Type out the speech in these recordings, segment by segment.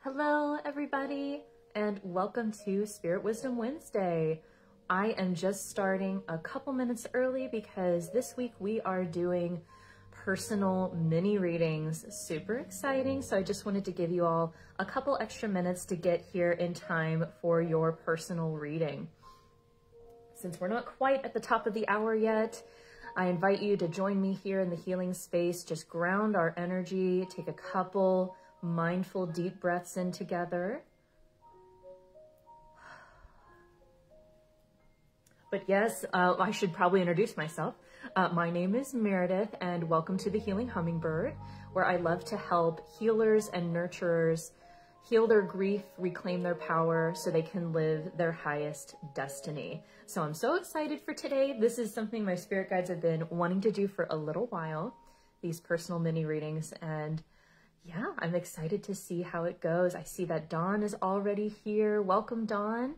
Hello, everybody, and welcome to Spirit Wisdom Wednesday. I am just starting a couple minutes early because this week we are doing personal mini readings. Super exciting. So I just wanted to give you all a couple extra minutes to get here in time for your personal reading. Since we're not quite at the top of the hour yet, I invite you to join me here in the healing space. Just ground our energy, take a couple mindful deep breaths in together. But yes, I should probably introduce myself. My name is Meredith, and welcome to the Healing Hummingbird, where I love to help healers and nurturers heal their grief, reclaim their power so they can live their highest destiny. So I'm so excited for today. This is something my spirit guides have been wanting to do for a little while, these personal mini readings, and yeah, I'm excited to see how it goes. I see that Dawn is already here. Welcome, Dawn.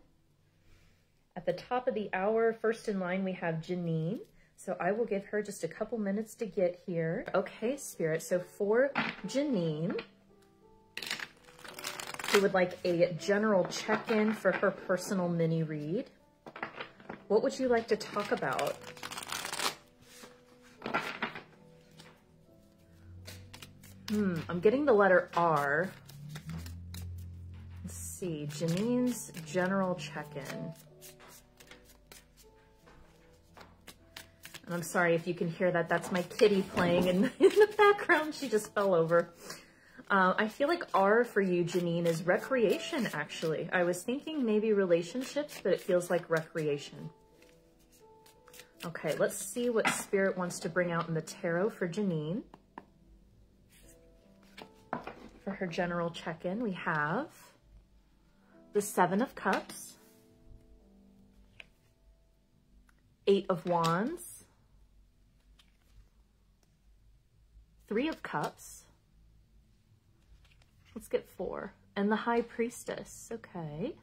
At the top of the hour, first in line, we have Jeannine. So I will give her just a couple minutes to get here. Okay, Spirit. So for Jeannine, who would like a general check-in for her personal mini read, what would you like to talk about? I'm getting the letter R. Let's see, Jeannine's general check-in. And I'm sorry if you can hear that. That's my kitty playing in the background. She just fell over. I feel like R for you, Jeannine, is recreation, actually. I was thinking maybe relationships, but it feels like recreation. Okay, let's see what Spirit wants to bring out in the tarot for Jeannine. For her general check-in, we have the Seven of Cups, Eight of Wands, Three of Cups, let's get four, and the High Priestess. Okay.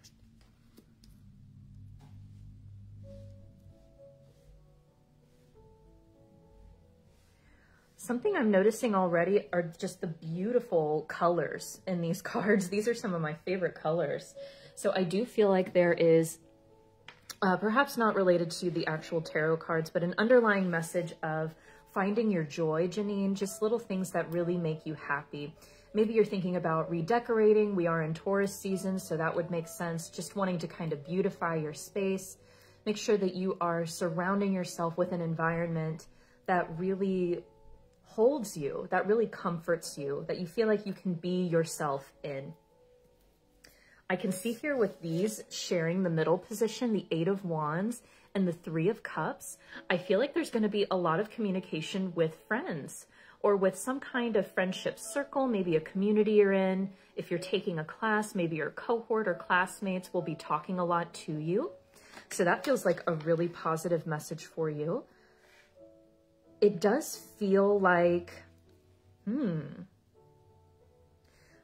Something I'm noticing already are just the beautiful colors in these cards. These are some of my favorite colors. So I do feel like there is, perhaps not related to the actual tarot cards, but an underlying message of finding your joy, Jeannine, just little things that really make you happy. Maybe you're thinking about redecorating. We are in Taurus season, so that would make sense. Just wanting to kind of beautify your space. Make sure that you are surrounding yourself with an environment that really holds you, that really comforts you, that you feel like you can be yourself in. I can see here with these sharing the middle position, the Eight of Wands and the Three of Cups. I feel like there's going to be a lot of communication with friends or with some kind of friendship circle, maybe a community you're in. If you're taking a class, maybe your cohort or classmates will be talking a lot to you. So that feels like a really positive message for you. It does feel like,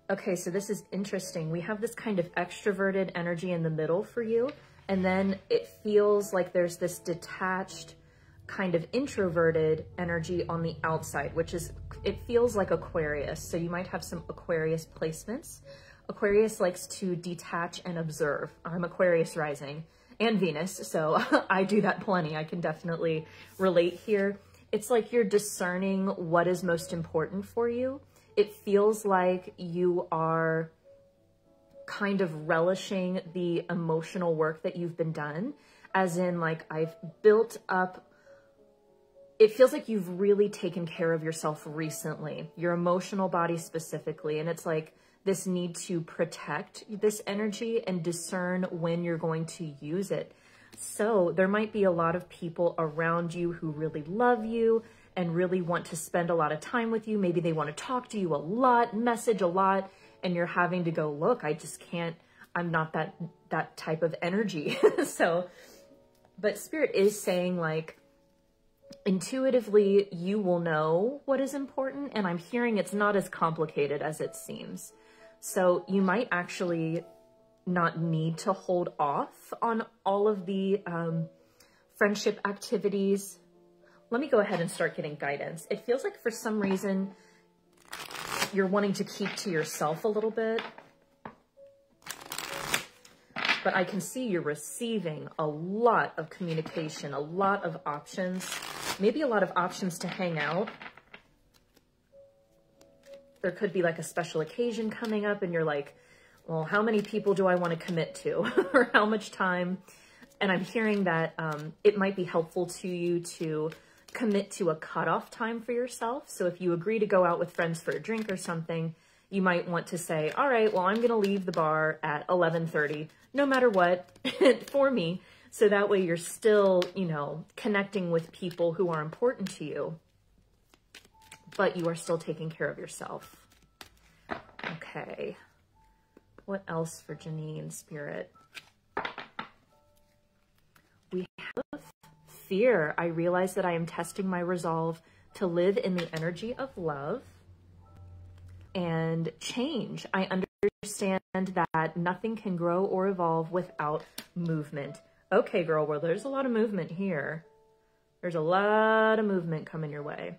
okay, so this is interesting. We have this kind of extroverted energy in the middle for you, and then it feels like there's this detached kind of introverted energy on the outside, which is, it feels like Aquarius. So you might have some Aquarius placements. Aquarius likes to detach and observe. I'm Aquarius rising and Venus, so I do that plenty. I can definitely relate here. It's like you're discerning what is most important for you. It feels like you are kind of relishing the emotional work that you've been done, as in like I've built up, it feels like you've really taken care of yourself recently, your emotional body specifically. And it's like this need to protect this energy and discern when you're going to use it. So there might be a lot of people around you who really love you and really want to spend a lot of time with you. Maybe they want to talk to you a lot, message a lot, and you're having to go, look, I just can't, I'm not that type of energy. So, but Spirit is saying like, intuitively, you will know what is important. And I'm hearing it's not as complicated as it seems. So you might actually not need to hold off on all of the friendship activities. Let me go ahead and start getting guidance. It feels like for some reason you're wanting to keep to yourself a little bit. but I can see you're receiving a lot of communication, a lot of options, maybe a lot of options to hang out. There could be like a special occasion coming up and you're like, well, how many people do I want to commit to or how much time? And I'm hearing that it might be helpful to you to commit to a cutoff time for yourself. So if you agree to go out with friends for a drink or something, you might want to say, all right, well, I'm going to leave the bar at 11:30, no matter what, for me. So that way you're still, you know, connecting with people who are important to you, but you are still taking care of yourself. Okay. What else for Jeannine, Spirit? We have fear. I realize that I am testing my resolve to live in the energy of love and change. I understand that nothing can grow or evolve without movement. Okay, girl, well, there's a lot of movement here. There's a lot of movement coming your way.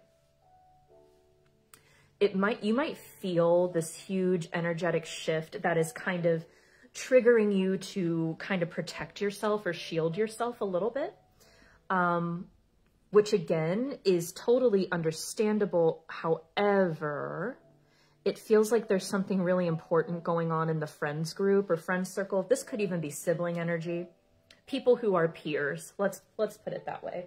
You might feel this huge energetic shift that is kind of triggering you to kind of protect yourself or shield yourself a little bit, which again is totally understandable. However, it feels like there's something really important going on in the friends group or friends circle. This could even be sibling energy, people who are peers. Let's put it that way.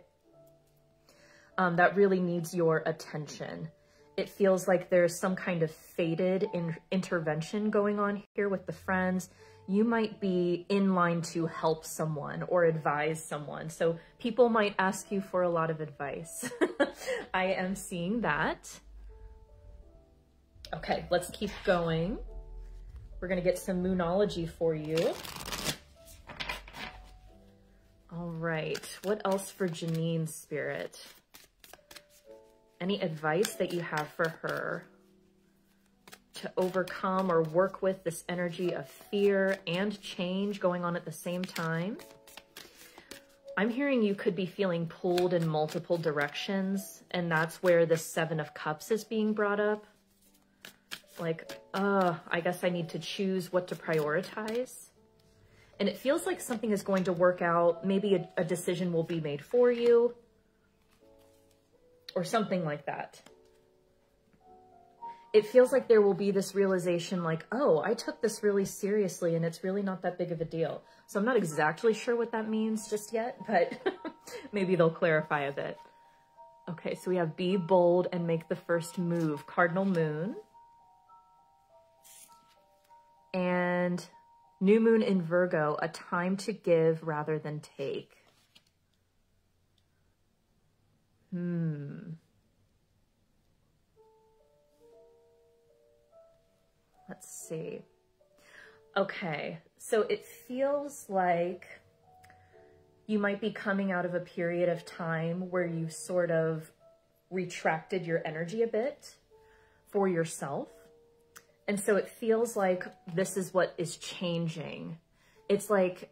That really needs your attention. It feels like there's some kind of fated intervention going on here with the friends. You might be in line to help someone or advise someone. So people might ask you for a lot of advice. I am seeing that. Okay, let's keep going. We're going to get some moonology for you. All right, what else for Jeannine, Spirit? Any advice that you have for her to overcome or work with this energy of fear and change going on at the same time? I'm hearing you could be feeling pulled in multiple directions, and that's where the Seven of Cups is being brought up. Like, I guess I need to choose what to prioritize. And it feels like something is going to work out. Maybe a decision will be made for you, or something like that. It feels like there will be this realization like, oh, I took this really seriously and it's really not that big of a deal. So I'm not exactly sure what that means just yet, but maybe they'll clarify a bit. Okay, so we have be bold and make the first move. Cardinal Moon. And New Moon in Virgo, a time to give rather than take. Let's see. Okay, so it feels like you might be coming out of a period of time where you sort of retracted your energy a bit for yourself. And so it feels like this is what is changing. It's like,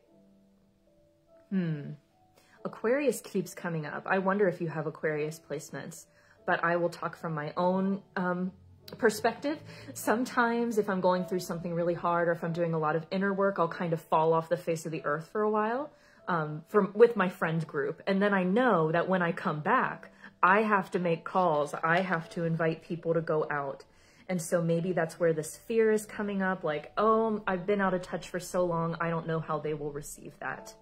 Aquarius keeps coming up. I wonder if you have Aquarius placements, but I will talk from my own perspective. Sometimes if I'm going through something really hard or if I'm doing a lot of inner work, I'll kind of fall off the face of the earth for a while with my friend group. And then I know that when I come back, I have to make calls. I have to invite people to go out. And so maybe that's where this fear is coming up, like, oh, I've been out of touch for so long, I don't know how they will receive that.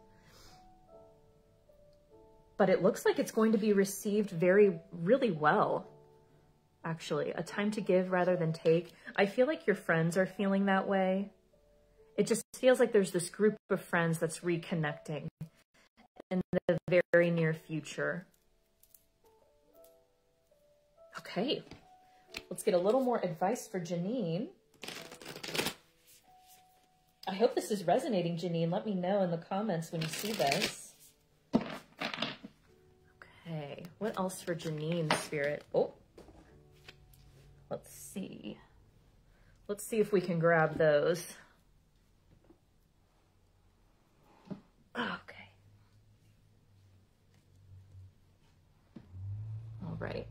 But it looks like it's going to be received really well, actually. A time to give rather than take. I feel like your friends are feeling that way. It just feels like there's this group of friends that's reconnecting in the very near future. Okay. Let's get a little more advice for Jeannine. I hope this is resonating, Jeannine. Let me know in the comments when you see this. Okay, what else for Jeannine, Spirit? Oh, let's see. Let's see if we can grab those. Okay. All right.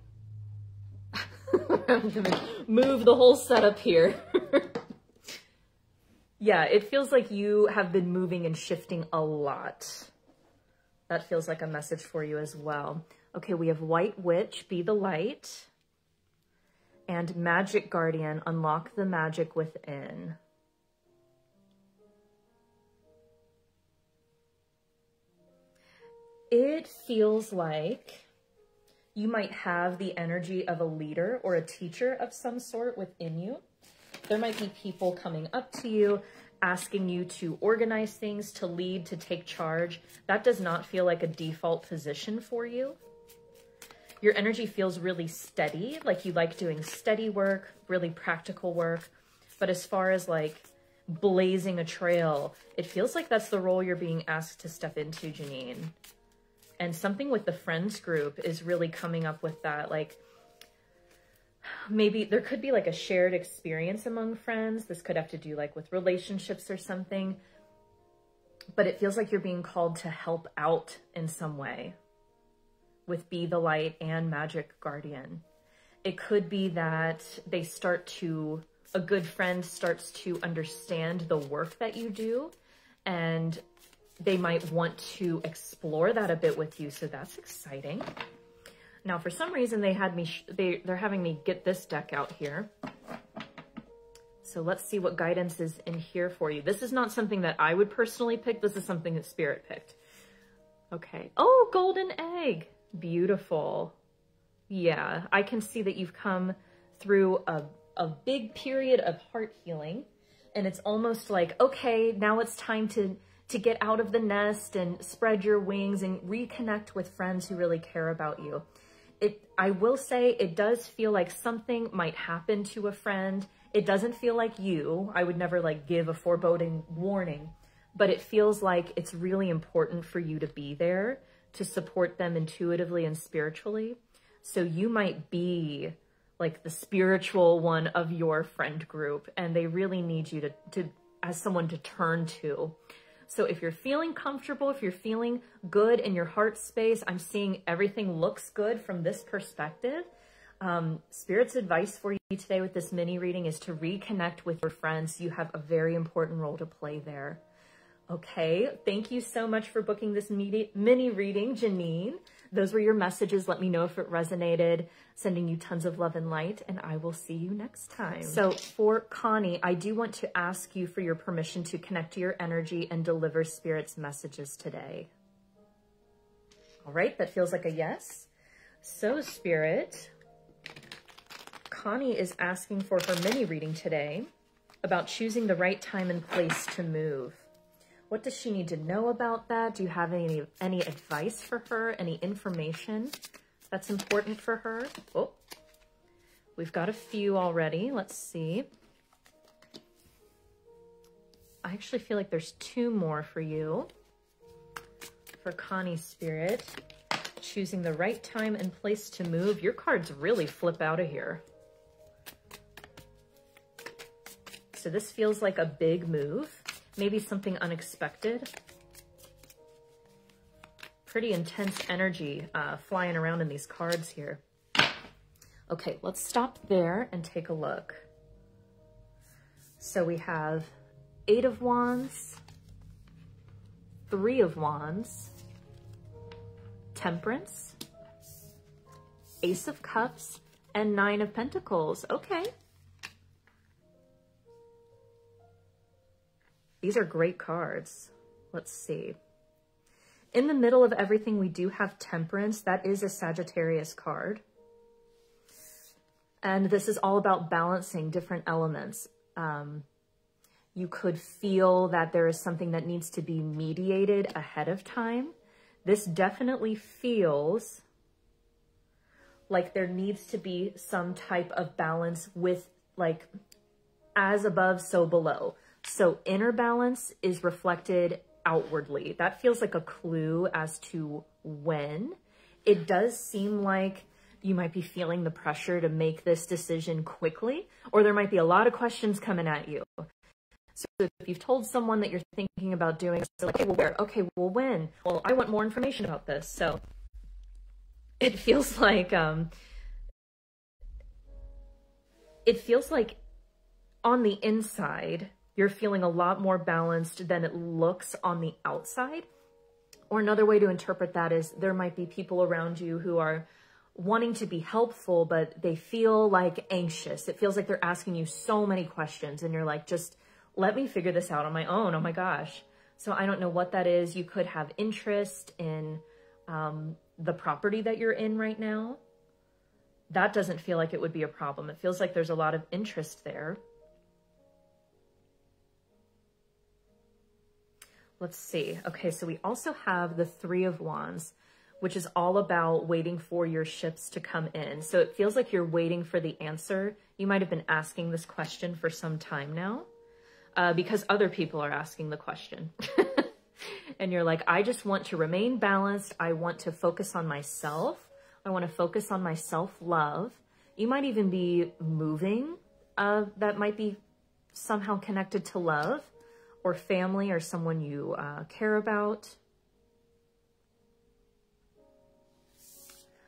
I'm gonna move the whole setup here. Yeah, it feels like you have been moving and shifting a lot. That feels like a message for you as well. Okay, we have White Witch, be the light. And Magic Guardian, unlock the magic within. It feels like you might have the energy of a leader or a teacher of some sort within you. There might be people coming up to you, asking you to organize things, to lead, to take charge. That does not feel like a default position for you. Your energy feels really steady, like you like doing steady work, really practical work. But as far as like blazing a trail, it feels like that's the role you're being asked to step into, Jeannine. And something with the friends group is really coming up with that. Like maybe there could be like a shared experience among friends. This could have to do like with relationships or something. But it feels like you're being called to help out in some way with Be the Light and Magic Guardian. It could be that a good friend starts to understand the work that you do, and they might want to explore that a bit with you. So that's exciting. Now, for some reason, they're having me get this deck out here. So let's see what guidance is in here for you. This is not something that I would personally pick. This is something that Spirit picked. Okay. Oh, golden egg. Beautiful. Yeah, I can see that you've come through a big period of heart healing, and it's almost like, okay, now it's time to get out of the nest and spread your wings and reconnect with friends who really care about you. I will say it does feel like something might happen to a friend. It doesn't feel like you. I would never like give a foreboding warning, but it feels like it's really important for you to be there to support them intuitively and spiritually. So you might be like the spiritual one of your friend group, and they really need you to as someone to turn to. So if you're feeling comfortable, if you're feeling good in your heart space, I'm seeing everything looks good from this perspective. Spirit's advice for you today with this mini reading is to reconnect with your friends. You have a very important role to play there. Okay, thank you so much for booking this mini reading, Jeannine. Those were your messages. Let me know if it resonated. Sending you tons of love and light, and I will see you next time. So for Connie, I do want to ask you for your permission to connect to your energy and deliver Spirit's messages today. All right, that feels like a yes. So Spirit, Connie is asking for her mini reading today about choosing the right time and place to move. What does she need to know about that? Do you have any advice for her? Any information that's important for her? Oh, we've got a few already. Let's see. I actually feel like there's two more for you. For Connie Spirit, choosing the right time and place to move. Your cards really flip out of here. So this feels like a big move. Maybe something unexpected. Pretty intense energy flying around in these cards here. Okay, let's stop there and take a look. So we have 8 of Wands, 3 of Wands, Temperance, Ace of Cups, and 9 of Pentacles. Okay. These are great cards. Let's see. In the middle of everything, we do have Temperance. That is a Sagittarius card. And this is all about balancing different elements. You could feel that there is something that needs to be mediated ahead of time. This definitely feels like there needs to be some type of balance with like as above, so below. So inner balance is reflected outwardly. That feels like a clue as to when. It does seem like you might be feeling the pressure to make this decision quickly, or there might be a lot of questions coming at you. So if you've told someone that you're thinking about doing, so like, okay, well, where? Okay, well, when? Well, I want more information about this. So it feels like on the inside, You're feeling a lot more balanced than it looks on the outside. Or another way to interpret that is there might be people around you who are wanting to be helpful, but they feel like anxious. It feels like they're asking you so many questions and you're like, just let me figure this out on my own. Oh my gosh. So I don't know what that is. You could have interest in the property that you're in right now. That doesn't feel like it would be a problem. It feels like there's a lot of interest there. Let's see. Okay, so we also have the Three of Wands, which is all about waiting for your ships to come in. So it feels like you're waiting for the answer. You might have been asking this question for some time now because other people are asking the question. And you're like, I just want to remain balanced. I want to focus on myself. I want to focus on my self-love. You might even be moving. That might be somehow connected to love or family or someone you care about.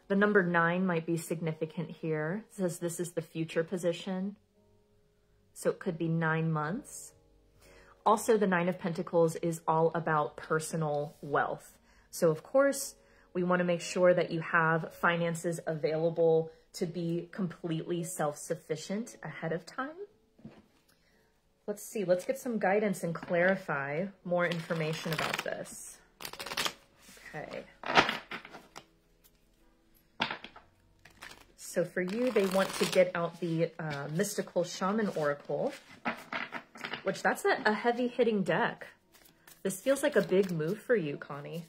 The number 9 might be significant here. It says this is the future position. So it could be 9 months. Also, the 9 of Pentacles is all about personal wealth. So of course, we want to make sure that you have finances available to be completely self-sufficient ahead of time. Let's see, let's get some guidance and clarify more information about this. Okay. So for you, they want to get out the Mystical Shaman Oracle, which that's a heavy-hitting deck. This feels like a big move for you, Connie.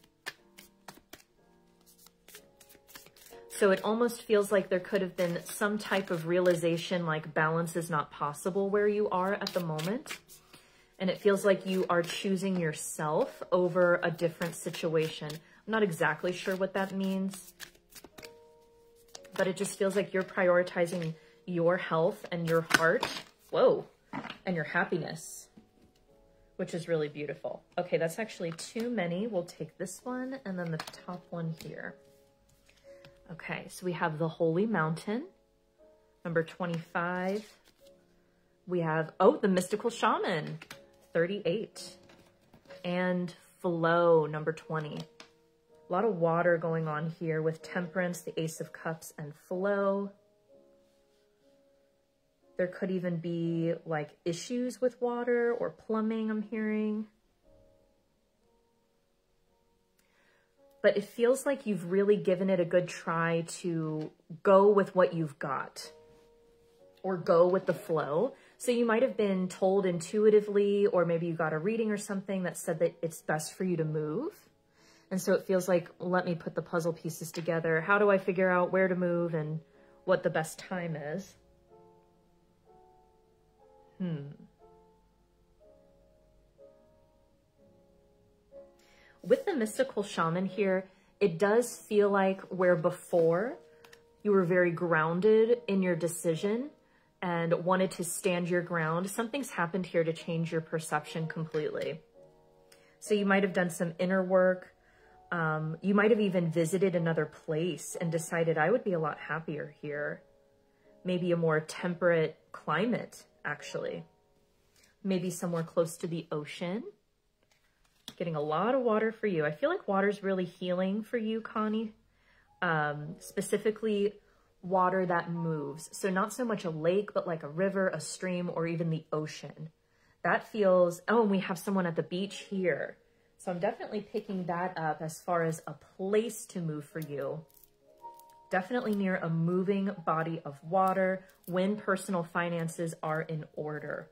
So it almost feels like there could have been some type of realization like balance is not possible where you are at the moment. And it feels like you are choosing yourself over a different situation. I'm not exactly sure what that means, but it just feels like you're prioritizing your health and your heart. Whoa. And your happiness, which is really beautiful. Okay, that's actually too many. We'll take this one and then the top one here. Okay, so we have the Holy Mountain, number 25. We have, oh, the Mystical Shaman, 38. And Flow, number 20. A lot of water going on here with Temperance, the Ace of Cups, and Flow. There could even be like issues with water or plumbing, I'm hearing. But it feels like you've really given it a good try to go with what you've got or go with the flow. So you might have been told intuitively, or maybe you got a reading or something that said that it's best for you to move. And so it feels like, let me put the puzzle pieces together. How do I figure out where to move and what the best time is? With the Mystical Shaman here, it does feel like where before you were very grounded in your decision and wanted to stand your ground, something's happened here to change your perception completely. So you might have done some inner work. You might have even visited another place and decided I would be a lot happier here. Maybe a more temperate climate, actually. Maybe somewhere close to the ocean. Getting a lot of water for you. I feel like water's really healing for you, Connie. Specifically, water that moves. So not so much a lake, but like a river, a stream, or even the ocean. That feels, oh, and we have someone at the beach here. So I'm definitely picking that up as far as a place to move for you. Definitely near a moving body of water when personal finances are in order.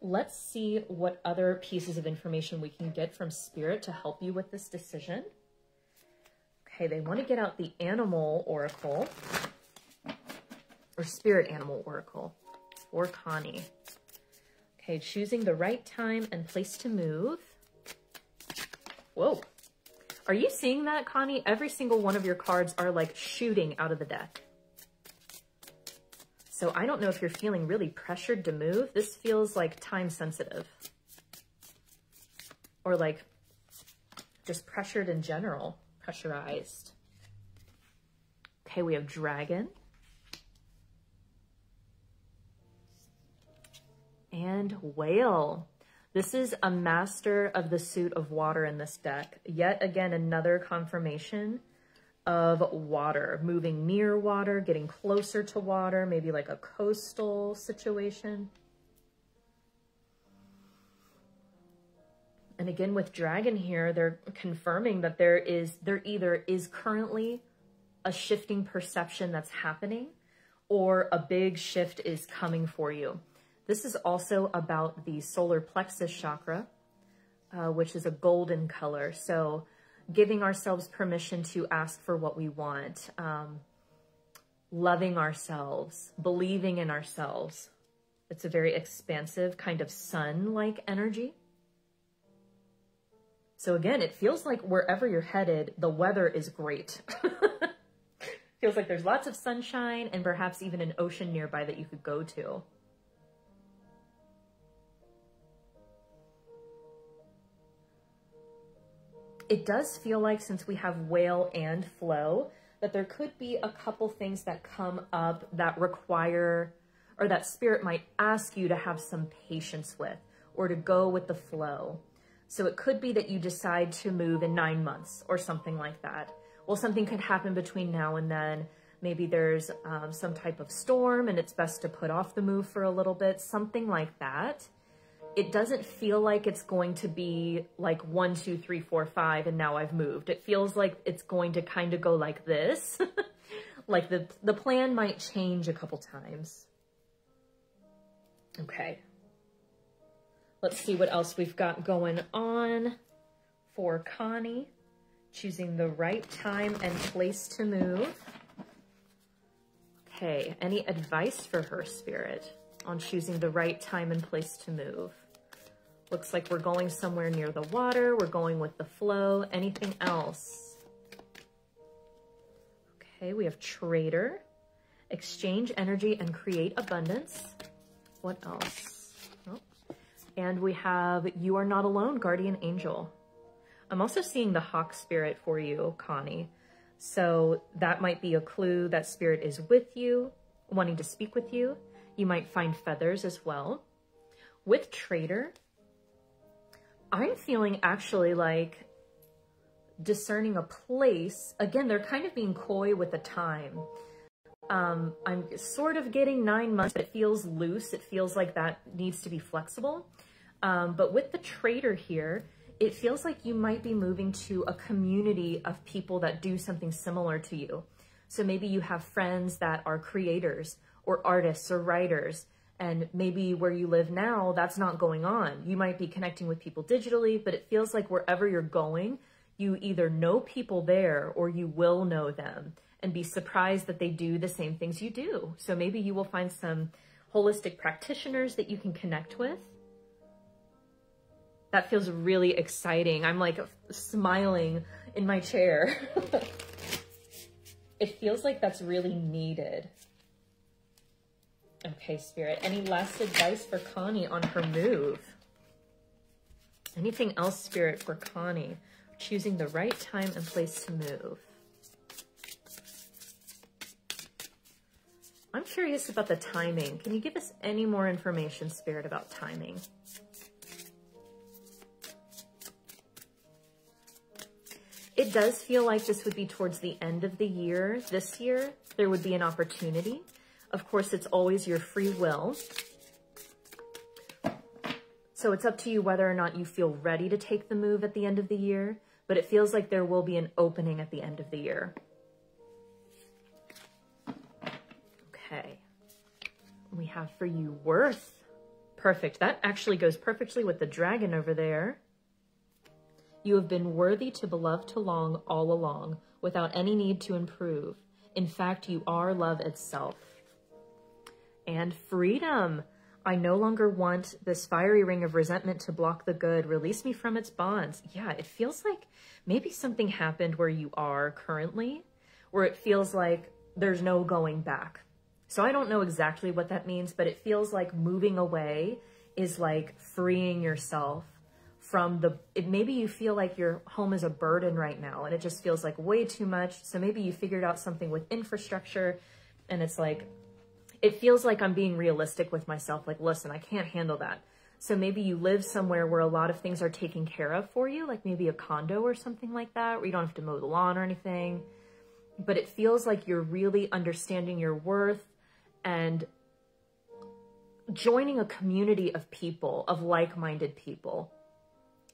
Let's see what other pieces of information we can get from Spirit to help you with this decision. Okay, they want to get out the Animal Oracle, or Spirit Animal Oracle for Connie. Okay, choosing the right time and place to move. Whoa. Are you seeing that, Connie? Every single one of your cards are like shooting out of the deck. So I don't know if you're feeling really pressured to move. This feels like time sensitive. Or like just pressured in general, pressurized. Okay, we have Dragon. And Whale. This is a master of the suit of water in this deck. Yet again, another confirmation of water, moving near water, getting closer to water, maybe like a coastal situation. And again, with Dragon here, they're confirming that there either is currently a shifting perception that's happening, or a big shift is coming for you. This is also about the solar plexus chakra, which is a golden color. So giving ourselves permission to ask for what we want, loving ourselves, believing in ourselves. It's a very expansive kind of sun-like energy. So again, it feels like wherever you're headed, the weather is great. Feels like there's lots of sunshine and perhaps even an ocean nearby that you could go to. It does feel like, since we have Whale and Flow, that there could be a couple things that come up that require, or that Spirit might ask you to have some patience with, or to go with the flow. So it could be that you decide to move in 9 months or something like that. Well, something could happen between now and then. Maybe there's some type of storm and it's best to put off the move for a little bit, something like that. It doesn't feel like it's going to be like 1, 2, 3, 4, 5, and now I've moved. It feels like it's going to kind of go like this. Like the plan might change a couple times. Okay. Let's see what else we've got going on for Connie. Choosing the right time and place to move. Okay, any advice for her, Spirit, on choosing the right time and place to move? Looks like we're going somewhere near the water. We're going with the flow. Anything else? Okay, we have Trader. Exchange energy and create abundance. What else? Oh. And we have You Are Not Alone, Guardian Angel. I'm also seeing the Hawk Spirit for you, Connie. So that might be a clue that Spirit is with you, wanting to speak with you. You might find feathers as well. With Trader, I'm feeling actually like discerning a place. Again, they're kind of being coy with the time. I'm sort of getting 9 months, but it feels loose. It feels like that needs to be flexible. But with the Trader here, it feels like you might be moving to a community of people that do something similar to you. So maybe you have friends that are creators or artists or writers, and maybe where you live now, that's not going on. You might be connecting with people digitally, but it feels like wherever you're going, you either know people there or you will know them and be surprised that they do the same things you do. So maybe you will find some holistic practitioners that you can connect with. That feels really exciting. I'm like smiling in my chair. It feels like that's really needed. Okay, Spirit, any last advice for Connie on her move? Anything else, Spirit, for Connie? Choosing the right time and place to move. I'm curious about the timing. Can you give us any more information, Spirit, about timing? It does feel like this would be towards the end of the year. This year, there would be an opportunity. Of course, it's always your free will. So it's up to you whether or not you feel ready to take the move at the end of the year, but it feels like there will be an opening at the end of the year. Okay. We have for you Worth. Perfect. That actually goes perfectly with the dragon over there. You have been worthy to be loved to long all along, without any need to improve. In fact, you are love itself. And freedom. I no longer want this fiery ring of resentment to block the good. Release me from its bonds. Yeah, it feels like maybe something happened where you are currently, where it feels like there's no going back. So I don't know exactly what that means, but it feels like moving away is like freeing yourself from maybe you feel like your home is a burden right now and it just feels like way too much. So maybe you figured out something with infrastructure and it's like, it feels like I'm being realistic with myself. Like, listen, I can't handle that. So maybe you live somewhere where a lot of things are taken care of for you, like maybe a condo or something like that, where you don't have to mow the lawn or anything. But it feels like you're really understanding your worth and joining a community of people, of like-minded people.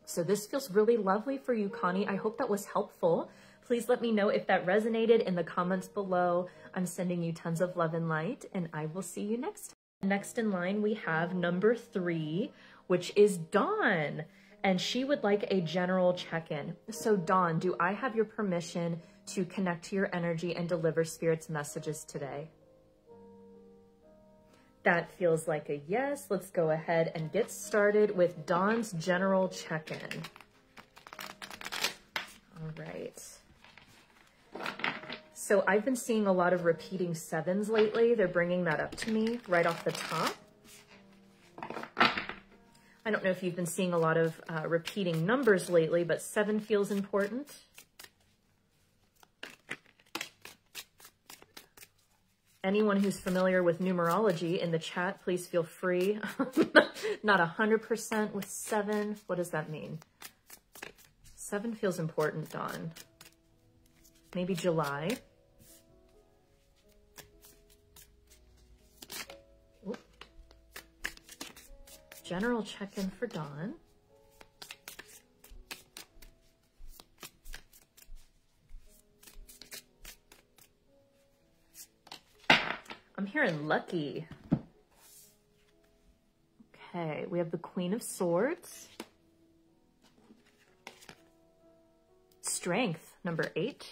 So this feels really lovely for you, Connie. I hope that was helpful. Please let me know if that resonated in the comments below. I'm sending you tons of love and light, and I will see you next time. Next in line, we have number 3, which is Dawn, and she would like a general check-in. So Dawn, do I have your permission to connect to your energy and deliver Spirit's messages today? That feels like a yes. Let's go ahead and get started with Dawn's general check-in. All right. So I've been seeing a lot of repeating 7s lately. They're bringing that up to me right off the top. I don't know if you've been seeing a lot of repeating numbers lately, but 7 feels important. Anyone who's familiar with numerology in the chat, please feel free. Not 100% with 7. What does that mean? 7 feels important, Dawn. Maybe July. Oop. General check-in for Dawn. I'm hearing lucky. Okay, we have the Queen of Swords. Strength, number 8.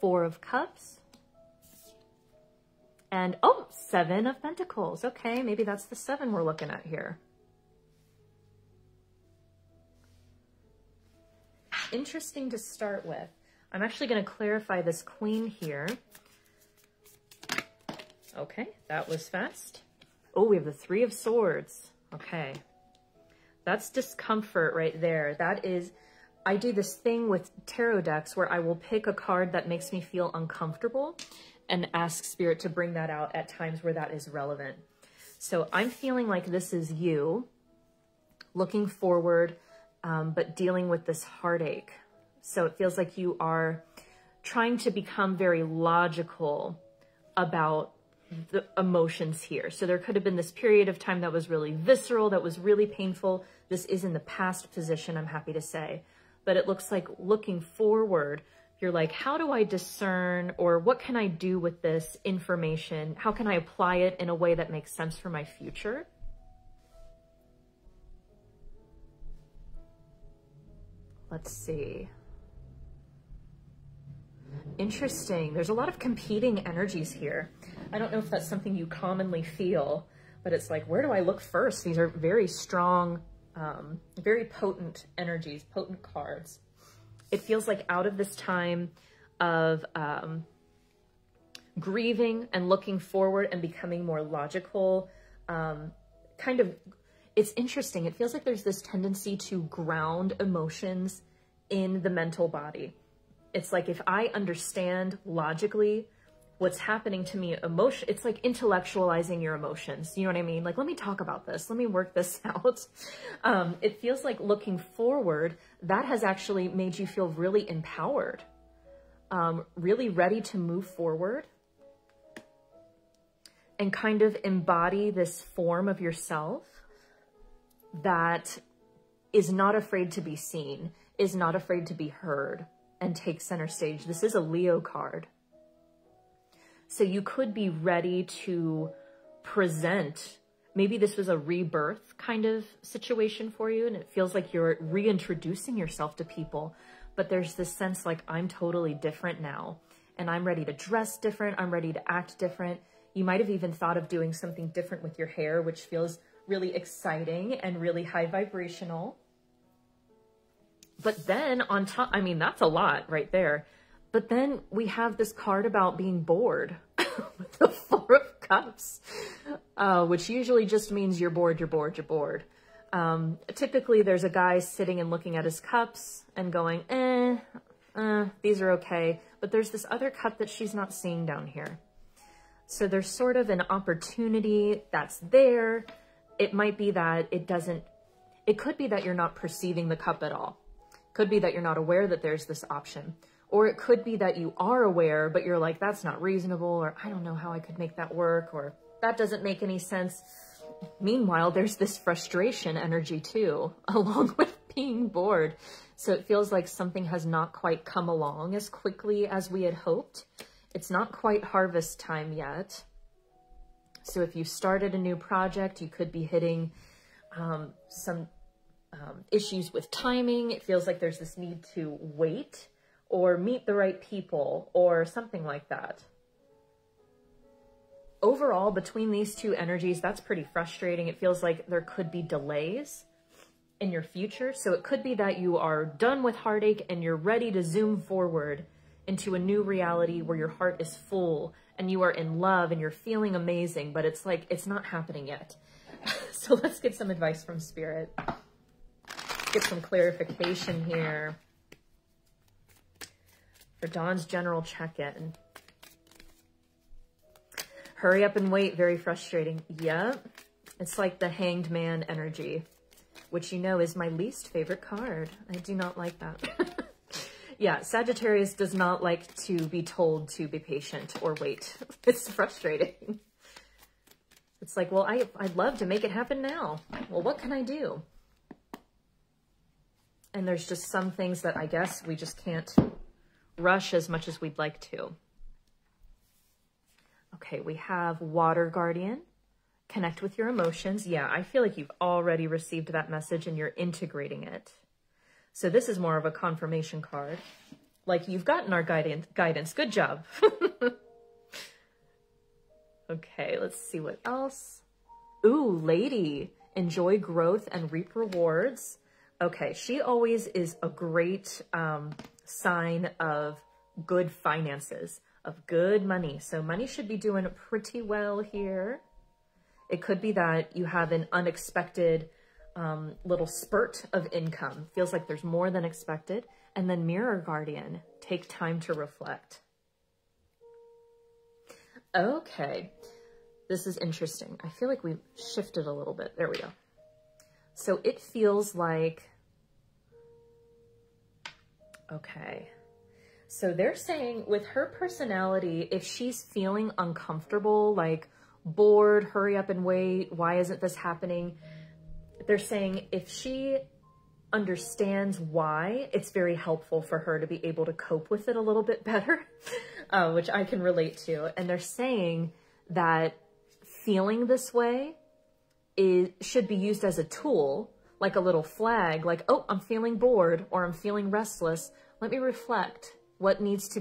4 of Cups. And, oh, 7 of Pentacles. Okay, maybe that's the 7 we're looking at here. Interesting to start with. I'm actually going to clarify this Queen here. Okay, that was fast. Oh, we have the 3 of Swords. Okay. That's discomfort right there. That is, I do this thing with tarot decks where I will pick a card that makes me feel uncomfortable and ask Spirit to bring that out at times where that is relevant. So I'm feeling like this is you looking forward, but dealing with this heartache. So it feels like you are trying to become very logical about the emotions here. So there could have been this period of time that was really visceral, that was really painful. This is in the past position, I'm happy to say. But it looks like looking forward, you're like, how do I discern, or what can I do with this information? How can I apply it in a way that makes sense for my future? Let's see. Interesting. There's a lot of competing energies here. I don't know if that's something you commonly feel, but it's like, where do I look first? These are very strong, very potent energies, potent cards. It feels like out of this time of grieving and looking forward and becoming more logical, it's interesting. It feels like there's this tendency to ground emotions in the mental body. It's like, if I understand logically what's happening to me, it's like intellectualizing your emotions. You know what I mean? Like, let me talk about this. Let me work this out. It feels like looking forward, that has actually made you feel really empowered, really ready to move forward and kind of embody this form of yourself that is not afraid to be seen, is not afraid to be heard, and take center stage. This is a Leo card. So you could be ready to present, maybe this was a rebirth kind of situation for you, and it feels like you're reintroducing yourself to people, but there's this sense like, I'm totally different now, and I'm ready to dress different, I'm ready to act different. You might have even thought of doing something different with your hair, which feels really exciting and really high vibrational. But then on top, I mean, that's a lot right there. But then we have this card about being bored with the 4 of Cups, which usually just means you're bored, you're bored, you're bored. Typically there's a guy sitting and looking at his cups and going, these are okay. But there's this other cup that she's not seeing down here. So there's sort of an opportunity that's there. It might be that it could be that you're not perceiving the cup at all. Could be that you're not aware that there's this option. Or it could be that you are aware, but you're like, that's not reasonable, or I don't know how I could make that work, or that doesn't make any sense. Meanwhile, there's this frustration energy too, along with being bored. So it feels like something has not quite come along as quickly as we had hoped. It's not quite harvest time yet. So if you started a new project, you could be hitting some issues with timing. It feels like there's this need to wait or meet the right people or something like that. Overall, between these two energies, that's pretty frustrating. It feels like there could be delays in your future. So it could be that you are done with heartache and you're ready to zoom forward into a new reality where your heart is full and you are in love and you're feeling amazing, but it's like, it's not happening yet. So let's get some advice from Spirit. Get some clarification here for Dawn's general check-in. Hurry up and wait, very frustrating. Yep, it's like the Hanged Man energy, which you know is my least favorite card. I do not like that. Yeah, Sagittarius does not like to be told to be patient or wait. It's frustrating. It's like, well, I'd love to make it happen now. Well, what can I do? And there's just some things that I guess we just can't rush as much as we'd like to. Okay, we have Water Guardian. Connect with your emotions. Yeah, I feel like you've already received that message and you're integrating it. So this is more of a confirmation card. Like, you've gotten our guidance. Good job. Okay, let's see what else. Ooh, Lady. Enjoy growth and reap rewards. Okay, she always is a great sign of good finances, of good money. So money should be doing pretty well here. It could be that you have an unexpected little spurt of income. Feels like there's more than expected. And then Mirror Guardian, take time to reflect. Okay, this is interesting. I feel like we've shifted a little bit. There we go. So it feels like, okay. So they're saying with her personality, if she's feeling uncomfortable, like bored, hurry up and wait, why isn't this happening? They're saying if she understands why, it's very helpful for her to be able to cope with it a little bit better, which I can relate to. And they're saying that feeling this way should be used as a tool, like a little flag, like, oh, I'm feeling bored or I'm feeling restless. Let me reflect what needs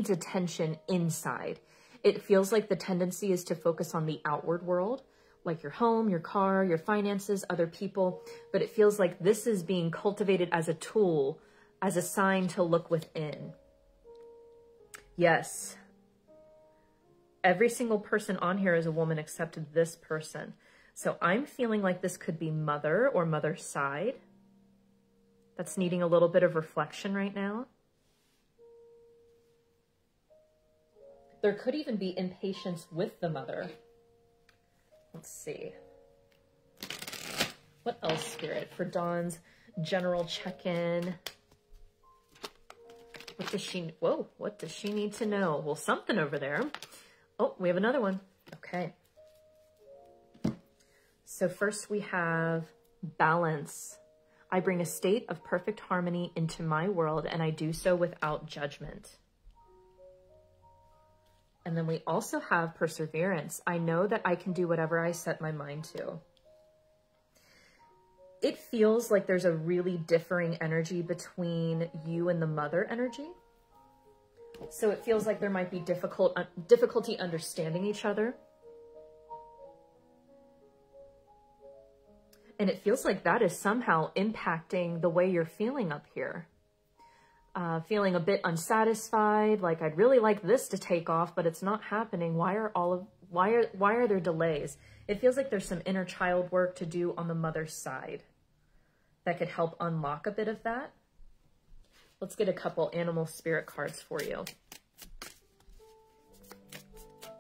attention inside. It feels like the tendency is to focus on the outward world, like your home, your car, your finances, other people. But it feels like this is being cultivated as a tool, as a sign to look within. Yes. Every single person on here is a woman except this person. So I'm feeling like this could be mother or mother's side. That's needing a little bit of reflection right now. There could even be impatience with the mother. Let's see. What else, Spirit, for Dawn's general check-in? What does she need to know? Well, something over there. Oh, we have another one. Okay. So first we have balance. I bring a state of perfect harmony into my world, and I do so without judgment. And then we also have perseverance. I know that I can do whatever I set my mind to. It feels like there's a really differing energy between you and the mother energy. So it feels like there might be difficulty understanding each other. And it feels like that is somehow impacting the way you're feeling up here. Feeling a bit unsatisfied, like I'd really like this to take off, but it's not happening. Why are there delays? It feels like there's some inner child work to do on the mother's side that could help unlock a bit of that. Let's get a couple animal spirit cards for you.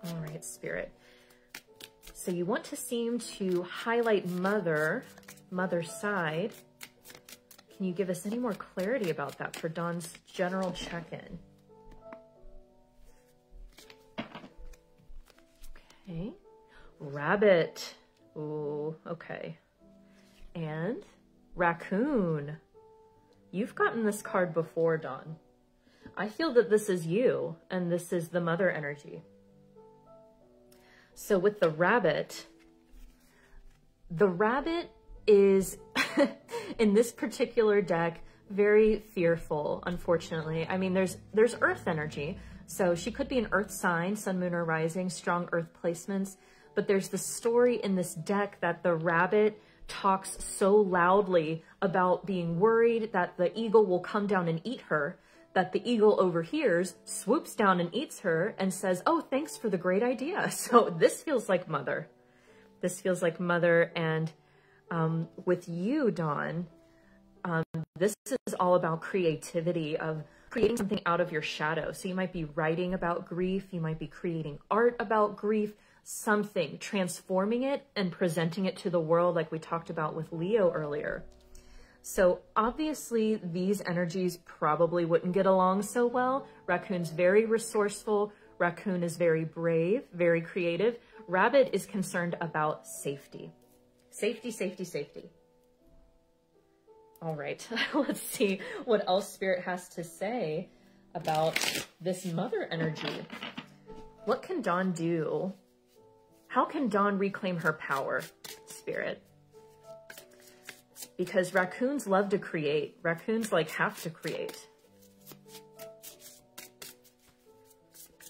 All right, Spirit. So you want to seem to highlight mother's side. Can you give us any more clarity about that for Dawn's general check-in? Okay. Rabbit. Ooh, okay. And raccoon. You've gotten this card before, Dawn. I feel that this is you, and this is the mother energy. So with the rabbit is, in this particular deck, very fearful, unfortunately. I mean, there's earth energy. So she could be an earth sign, sun, moon, or rising, strong earth placements. But there's the story in this deck that the rabbit talks so loudly about being worried that the eagle will come down and eat her, that the eagle overhears, swoops down and eats her, and says, oh, thanks for the great idea. So this feels like mother. This feels like mother. And with you, Dawn, this is all about creativity, of creating something out of your shadow. So you might be writing about grief. You might be creating art about grief, something, transforming it and presenting it to the world like we talked about with Leo earlier. So obviously these energies probably wouldn't get along so well. Raccoon's very resourceful. Raccoon is very brave, very creative. Rabbit is concerned about safety. Safety, safety, safety. All right, let's see what else Spirit has to say about this mother energy. What can Dawn do? How can Dawn reclaim her power, Spirit? Because raccoons love to create. Raccoons have to create.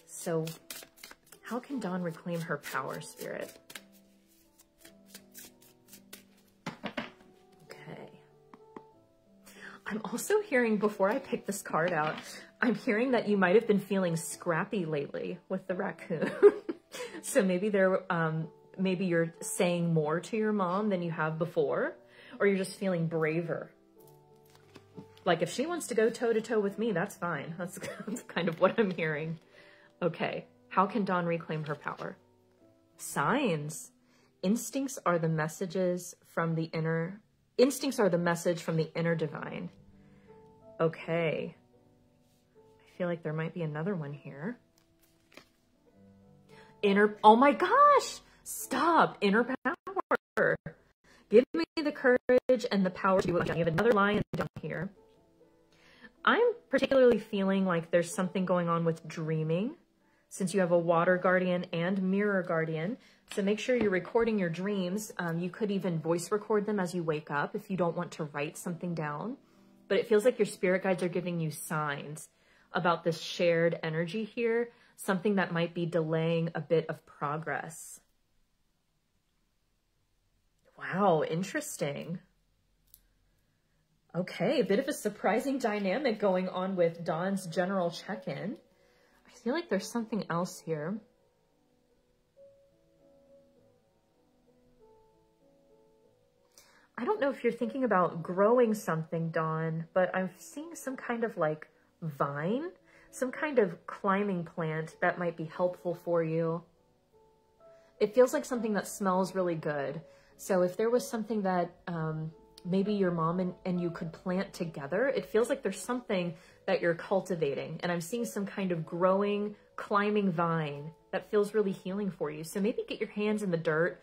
So how can Dawn reclaim her power, Spirit? Okay. I'm also hearing, before I pick this card out, I'm hearing that you might have been feeling scrappy lately with the raccoon. So maybe maybe you're saying more to your mom than you have before, or you're just feeling braver. Like if she wants to go toe-to-toe with me, that's fine. That's kind of what I'm hearing. Okay, how can Dawn reclaim her power? Signs. Instincts are the messages from the inner... Instincts are the message from the inner divine. Okay. I feel like there might be another one here. Oh my gosh! Stop! Inner power. Give me the courage and the power to do what I have. Another lion down here. I'm particularly feeling like there's something going on with dreaming, since you have a water guardian and mirror guardian. So make sure you're recording your dreams. You could even voice record them as you wake up if you don't want to write something down. But it feels like your spirit guides are giving you signs about this shared energy here, something that might be delaying a bit of progress. Wow, interesting. Okay, a bit of a surprising dynamic going on with Dawn's general check-in. I feel like there's something else here. I don't know if you're thinking about growing something, Dawn, but I'm seeing some kind of vine, some kind of climbing plant that might be helpful for you. It feels like something that smells really good. So if there was something that maybe your mom and you could plant together, it feels like there's something that you're cultivating. And I'm seeing some kind of growing, climbing vine that feels really healing for you. So maybe get your hands in the dirt.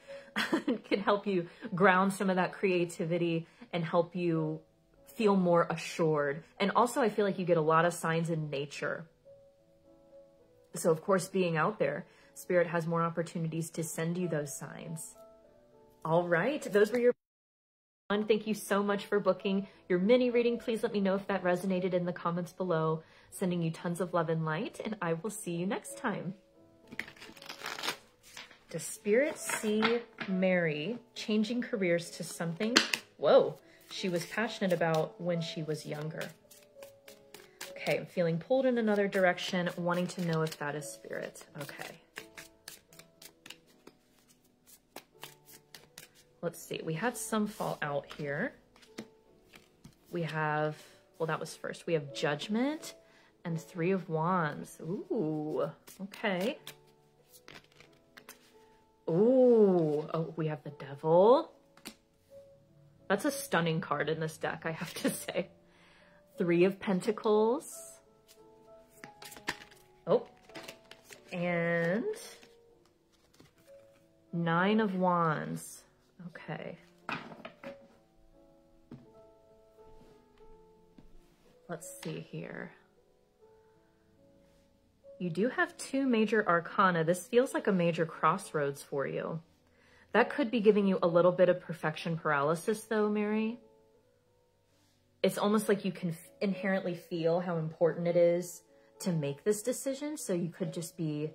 It can help you ground some of that creativity and help you feel more assured. And also I feel like you get a lot of signs in nature. So of course, being out there, Spirit has more opportunities to send you those signs. All right, those were your... Thank you so much for booking your mini reading. Please let me know if that resonated in the comments below. Sending you tons of love and light, and I will see you next time. Does Spirit see Mary changing careers to something, whoa, she was passionate about when she was younger? Okay, I'm feeling pulled in another direction, wanting to know if that is Spirit. Okay. Let's see, we had some fall out here. We have, well, that was first. We have Judgment and Three of Wands. Ooh, okay. Oh, we have the Devil. That's a stunning card in this deck, I have to say. 3 of Pentacles. Oh, and 9 of Wands. Okay. Let's see here. You do have 2 major arcana. This feels like a major crossroads for you. That could be giving you a little bit of perfection paralysis though, Mary. It's almost like you can inherently feel how important it is to make this decision. So you could just be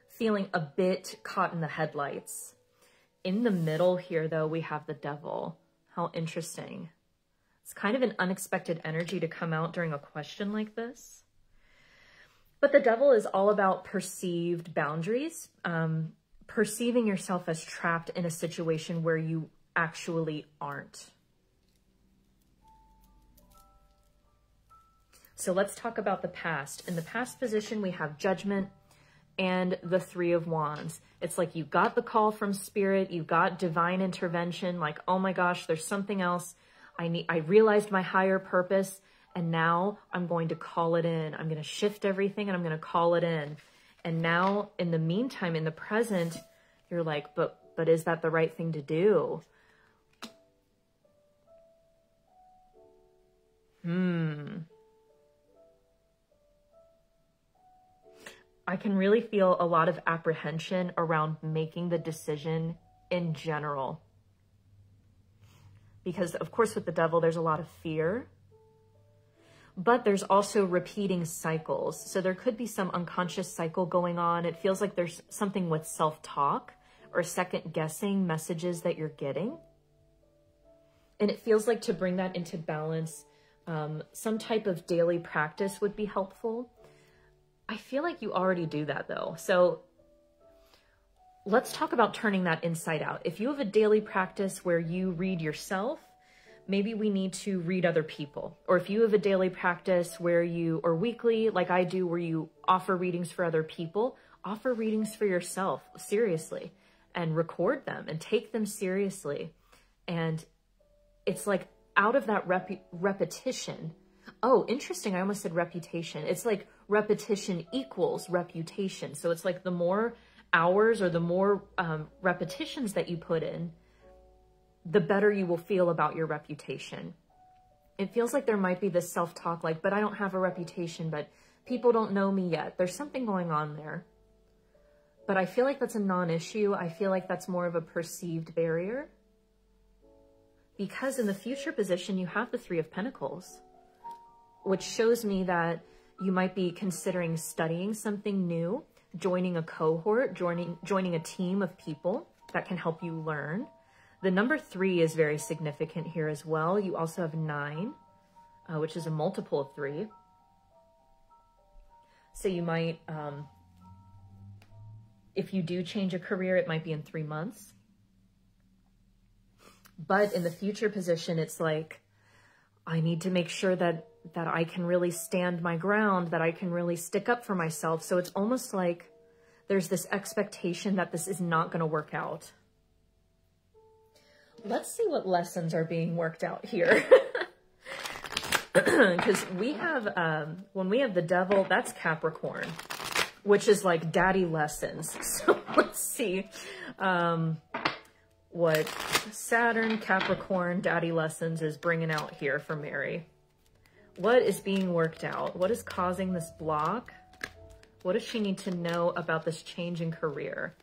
feeling a bit caught in the headlights. In the middle here though, we have the Devil. How interesting. It's kind of an unexpected energy to come out during a question like this. But the Devil is all about perceived boundaries, perceiving yourself as trapped in a situation where you actually aren't. So let's talk about the past. In the past position, we have Judgment and the 3 of Wands. It's like you got the call from Spirit, you got divine intervention, like, oh my gosh, there's something else. I realized my higher purpose, and now I'm going to call it in. I'm going to shift everything and I'm going to call it in. And now in the meantime, in the present, you're like, but is that the right thing to do? I can really feel a lot of apprehension around making the decision in general. Because of course with the Devil, there's a lot of fear, but there's also repeating cycles. So there could be some unconscious cycle going on. It feels like there's something with self-talk or second guessing messages that you're getting. And it feels like to bring that into balance, some type of daily practice would be helpful. I feel like you already do that though. So let's talk about turning that inside out. If you have a daily practice where you read yourself, maybe we need to read other people. Or if you have a daily practice where you, or weekly, like I do, where you offer readings for other people, offer readings for yourself, seriously, and record them and take them seriously. And it's like out of that repetition. Oh, interesting. I almost said reputation. It's like repetition equals reputation. So it's like the more hours or the more repetitions that you put in, the better you will feel about your reputation. It feels like there might be this self-talk like, but I don't have a reputation, but people don't know me yet. There's something going on there. But I feel like that's a non-issue. I feel like that's more of a perceived barrier. Because in the future position, you have the 3 of Pentacles, which shows me that you might be considering studying something new, joining a cohort, joining a team of people that can help you learn. The number 3 is very significant here as well. You also have 9, which is a multiple of 3. So you might, if you do change a career, it might be in 3 months. But in the future position, it's like, I need to make sure that I can really stand my ground, that I can really stick up for myself. So it's almost like there's this expectation that this is not going to work out. Let's see what lessons are being worked out here. Because we have, when we have the Devil, that's Capricorn, which is like daddy lessons. So let's see what Saturn, Capricorn, daddy lessons is bringing out here for Mary. What is being worked out? What is causing this block? What does she need to know about this change in career?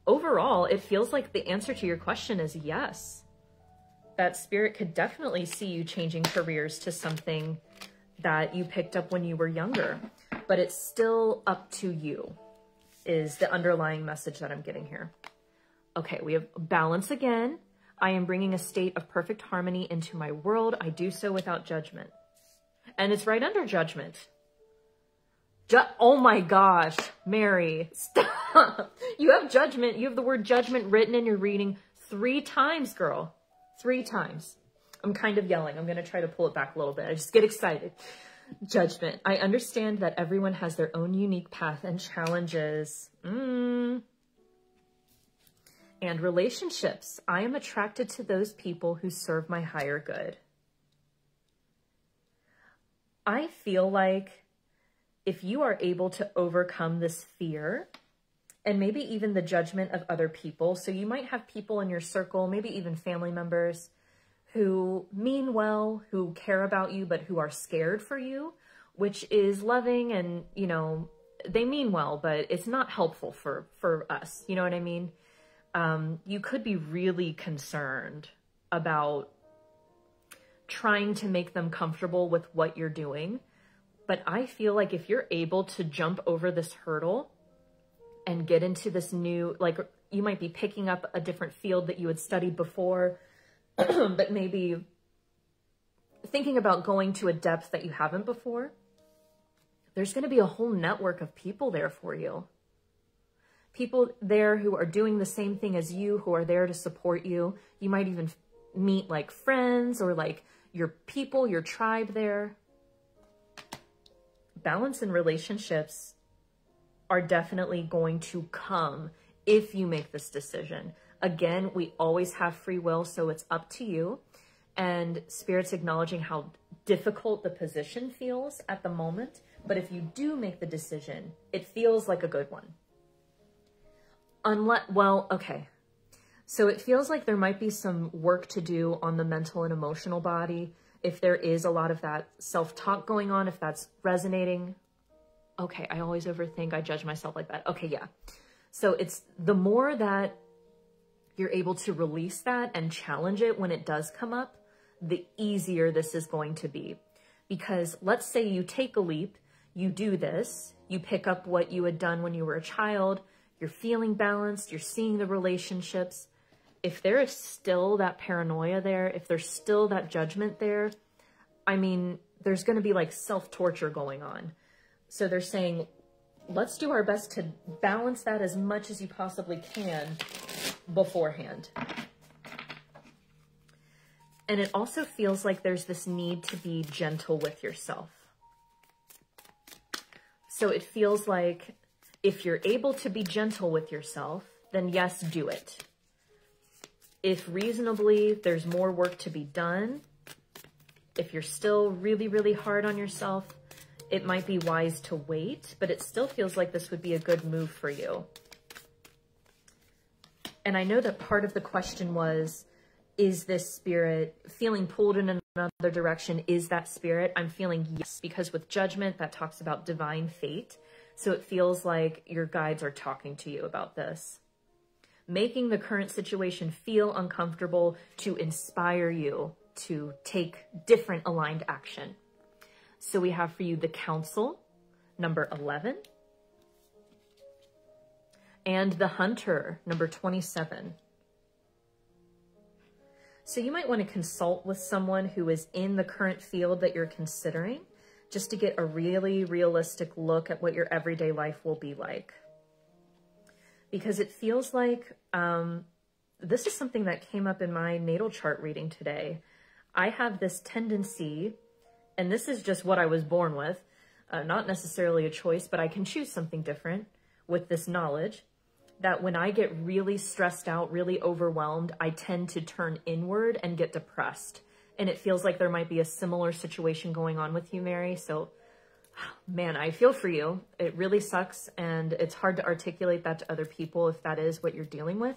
Overall, it feels like the answer to your question is yes. That Spirit could definitely see you changing careers to something that you picked up when you were younger, but it's still up to you, is the underlying message that I'm getting here. Okay, we have balance again. I am bringing a state of perfect harmony into my world. I do so without judgment. And it's right under judgment. Oh my gosh, Mary, stop. You have judgment. You have the word judgment written in your reading 3 times, girl. 3 times. I'm kind of yelling. I'm going to try to pull it back a little bit. I just get excited. Judgment. I understand that everyone has their own unique path and challenges. And relationships. I am attracted to those people who serve my higher good. I feel like if you are able to overcome this fear and maybe even the judgment of other people, so you might have people in your circle, maybe even family members who mean well, who care about you, but who are scared for you, which is loving and, you know, they mean well, but it's not helpful for us. You know what I mean? You could be really concerned about trying to make them comfortable with what you're doing. But I feel like if you're able to jump over this hurdle and get into this new, like you might be picking up a different field that you had studied before, but maybe thinking about going to a depth that you haven't before, there's going to be a whole network of people there for you. People there who are doing the same thing as you, who are there to support you. You might even meet like friends or like your people, your tribe there. Balance in relationships are definitely going to come if you make this decision. Again, we always have free will, so it's up to you. And Spirit's acknowledging how difficult the position feels at the moment. But if you do make the decision, it feels like a good one. Well, okay. So it feels like there might be some work to do on the mental and emotional body. If there is a lot of that self-talk going on, if that's resonating. Okay, I always overthink. I judge myself like that. Okay, yeah. So it's the more that you're able to release that and challenge it when it does come up, the easier this is going to be. Because let's say you take a leap, you do this, you pick up what you had done when you were a child, you're feeling balanced, you're seeing the relationships. If there is still that paranoia there, if there's still that judgment there, I mean, there's going to be like self-torture going on. So they're saying, let's do our best to balance that as much as you possibly can beforehand. And it also feels like there's this need to be gentle with yourself. So it feels like if you're able to be gentle with yourself, then yes, do it. If reasonably there's more work to be done, if you're still really, really hard on yourself, it might be wise to wait, but it still feels like this would be a good move for you. And I know that part of the question was, is this spirit feeling pulled in another direction? Is that spirit? I'm feeling yes, because with judgment, that talks about divine fate. So it feels like your guides are talking to you about this. Making the current situation feel uncomfortable to inspire you to take different aligned action. So we have for you the Council, number 11, and the Hunter, number 27. So you might want to consult with someone who is in the current field that you're considering, just to get a really realistic look at what your everyday life will be like. Because it feels like this is something that came up in my natal chart reading today. I have this tendency, and this is just what I was born with, not necessarily a choice, but I can choose something different with this knowledge, that when I get really stressed out, really overwhelmed, I tend to turn inward and get depressed. And it feels like there might be a similar situation going on with you, Mary. So, man, I feel for you. It really sucks, and it's hard to articulate that to other people if that is what you're dealing with.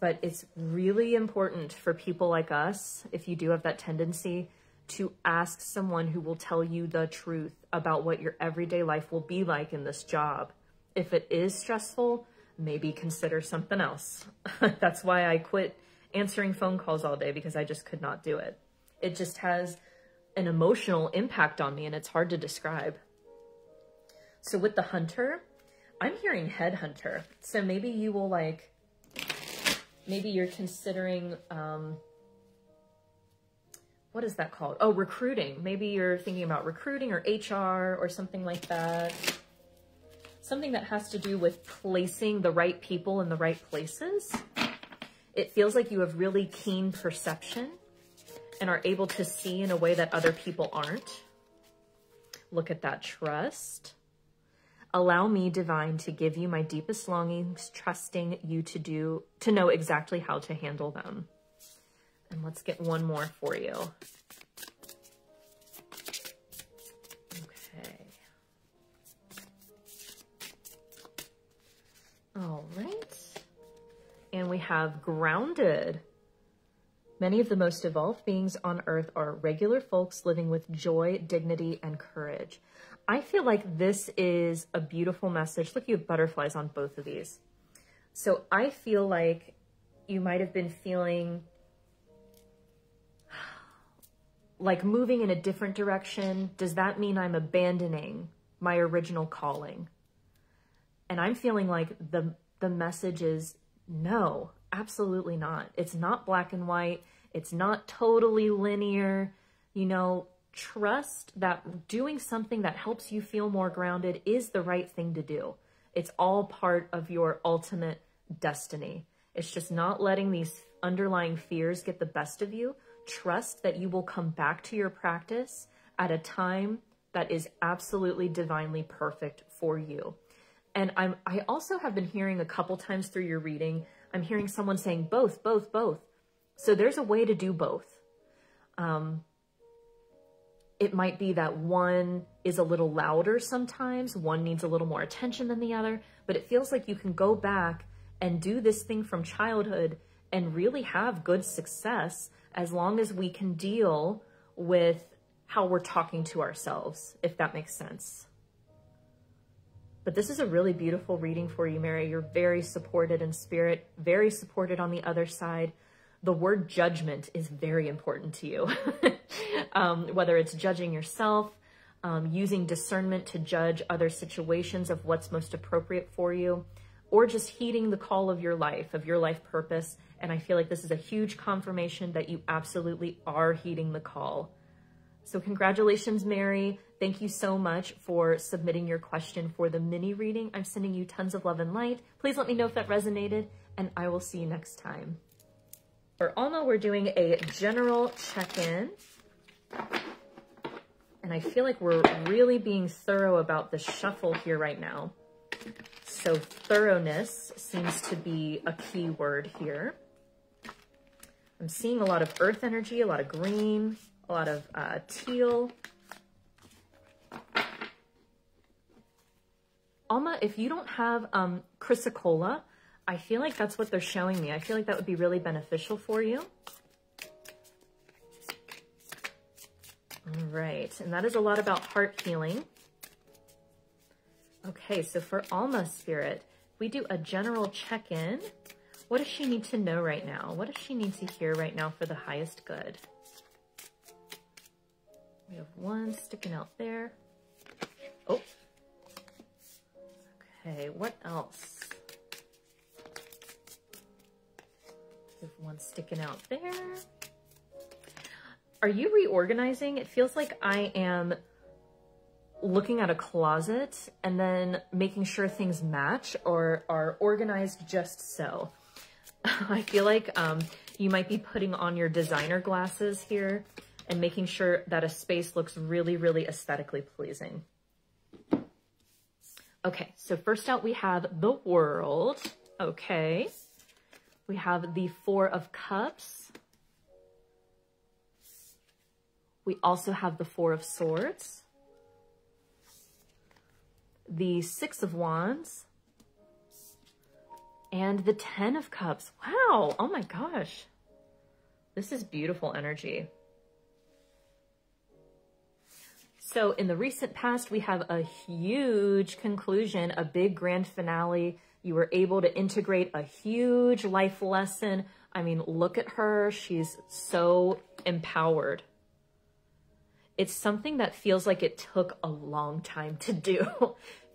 But it's really important for people like us, if you do have that tendency, to ask someone who will tell you the truth about what your everyday life will be like in this job. If it is stressful, maybe consider something else. That's why I quit answering phone calls all day, because I just could not do it. It just has an emotional impact on me, and it's hard to describe. So with the Hunter, I'm hearing headhunter. So maybe you will like, maybe you're considering, what is that called? Oh, recruiting. Maybe you're thinking about recruiting or HR or something like that. Something that has to do with placing the right people in the right places. It feels like you have really keen perception and are able to see in a way that other people aren't. Look at that, trust. Allow me, divine, to give you my deepest longings, trusting you to know exactly how to handle them. And let's get one more for you. Okay. All right. And we have grounded. Many of the most evolved beings on earth are regular folks living with joy, dignity, and courage. I feel like this is a beautiful message. Look, you have butterflies on both of these. So I feel like you might have been feeling like moving in a different direction. Does that mean I'm abandoning my original calling? And I'm feeling like the message is no, absolutely not. It's not black and white. It's not totally linear. You know, trust that doing something that helps you feel more grounded is the right thing to do. It's all part of your ultimate destiny. It's just not letting these underlying fears get the best of you. Trust that you will come back to your practice at a time that is absolutely divinely perfect for you. And I also have been hearing a couple times through your reading, I'm hearing someone saying both. So there's a way to do both. It might be that one is a little louder sometimes, one needs a little more attention than the other, but it feels like you can go back and do this thing from childhood and really have good success as long as we can deal with how we're talking to ourselves, if that makes sense. But this is a really beautiful reading for you, Mary. You're very supported in spirit, very supported on the other side. The word judgment is very important to you. Whether it's judging yourself, using discernment to judge other situations of what's most appropriate for you, or just heeding the call of your life purpose. And I feel like this is a huge confirmation that you absolutely are heeding the call. So congratulations, Mary. Thank you so much for submitting your question for the mini reading. I'm sending you tons of love and light. Please let me know if that resonated, and I will see you next time. For Alma, we're doing a general check-in. And I feel like we're really being thorough about the shuffle here right now. So thoroughness seems to be a key word here. I'm seeing a lot of earth energy, a lot of green, a lot of teal. Alma, if you don't have chrysocolla, I feel like that's what they're showing me. I feel like that would be really beneficial for you. All right, and that is a lot about heart healing. Okay, so for Alma Spirit, we do a general check-in. What does she need to know right now? What does she need to hear right now for the highest good? We have one sticking out there. Oh. Okay, what else? We have one sticking out there. Are you reorganizing? It feels like I am looking at a closet and then making sure things match or are organized just so. I feel like you might be putting on your designer glasses here and making sure that a space looks really, really aesthetically pleasing. Okay, so first out we have the World. Okay. We have the Four of Cups. We also have the Four of Swords. The Six of Wands. And the Ten of Cups. Wow, oh my gosh. This is beautiful energy. So in the recent past, we have a huge conclusion, a big grand finale. You were able to integrate a huge life lesson. I mean, look at her. She's so empowered. It's something that feels like it took a long time to do.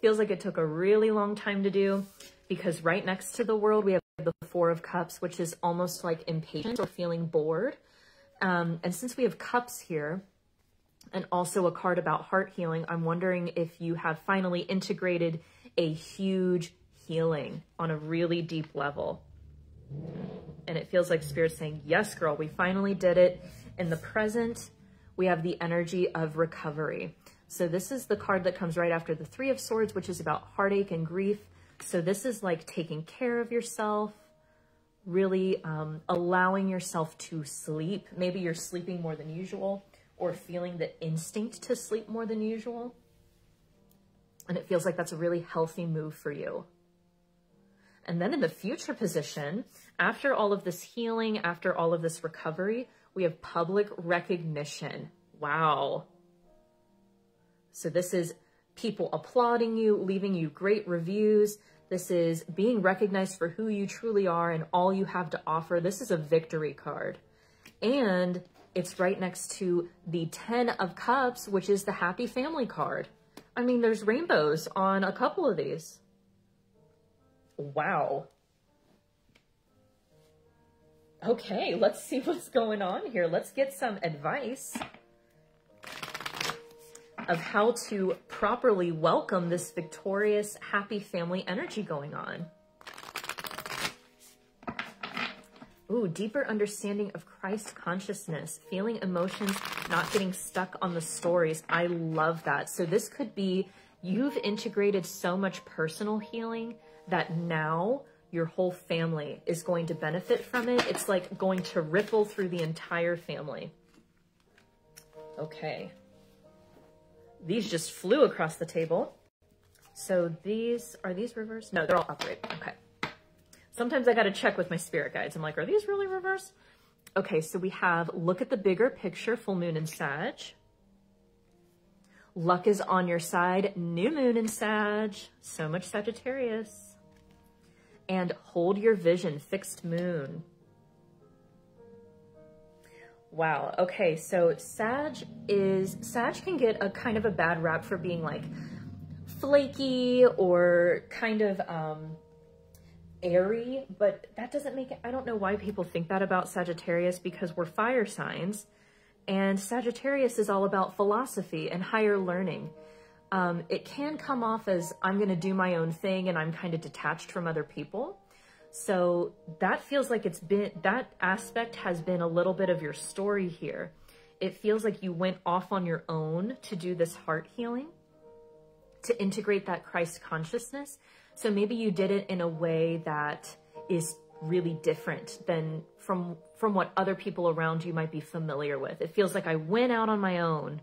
Feels like it took a really long time to do because right next to the World, we have the Four of Cups, which is almost like impatient or feeling bored. And since we have cups here, and also a card about heart healing, I'm wondering if you have finally integrated a huge healing on a really deep level. And it feels like Spirit's saying, yes, girl, we finally did it. In the present, we have the energy of recovery. So this is the card that comes right after the Three of Swords, which is about heartache and grief. So this is like taking care of yourself, really allowing yourself to sleep. Maybe you're sleeping more than usual or feeling the instinct to sleep more than usual. And it feels like that's a really healthy move for you. And then in the future position, after all of this healing, after all of this recovery, we have public recognition. Wow. So this is people applauding you, leaving you great reviews. This is being recognized for who you truly are and all you have to offer. This is a victory card. And it's right next to the 10 of Cups, which is the happy family card. I mean, there's rainbows on a couple of these. Wow. Okay, let's see what's going on here. Let's get some advice of how to properly welcome this victorious, happy family energy going on. Ooh, deeper understanding of Christ consciousness, feeling emotions, not getting stuck on the stories. I love that. So this could be, you've integrated so much personal healing that now your whole family is going to benefit from it. It's like going to ripple through the entire family. Okay. These just flew across the table. So these, are these reversed? No, they're all upright. Okay. Sometimes I got to check with my spirit guides. I'm like, are these really reversed? Okay, so we have look at the bigger picture, full moon in Sag. Luck is on your side, new moon in Sag. So much Sagittarius. And hold your vision, fixed moon. Wow. Okay. So Sag can get a kind of a bad rap for being like flaky or kind of airy, but that doesn't make it, I don't know why people think that about Sagittarius, because we're fire signs and Sagittarius is all about philosophy and higher learning. It can come off as I'm going to do my own thing and I'm kind of detached from other people. So that feels like it's been, that aspect has been a little bit of your story here. It feels like you went off on your own to do this heart healing, to integrate that Christ consciousness. So maybe you did it in a way that is really different than from what other people around you might be familiar with. It feels like I went out on my own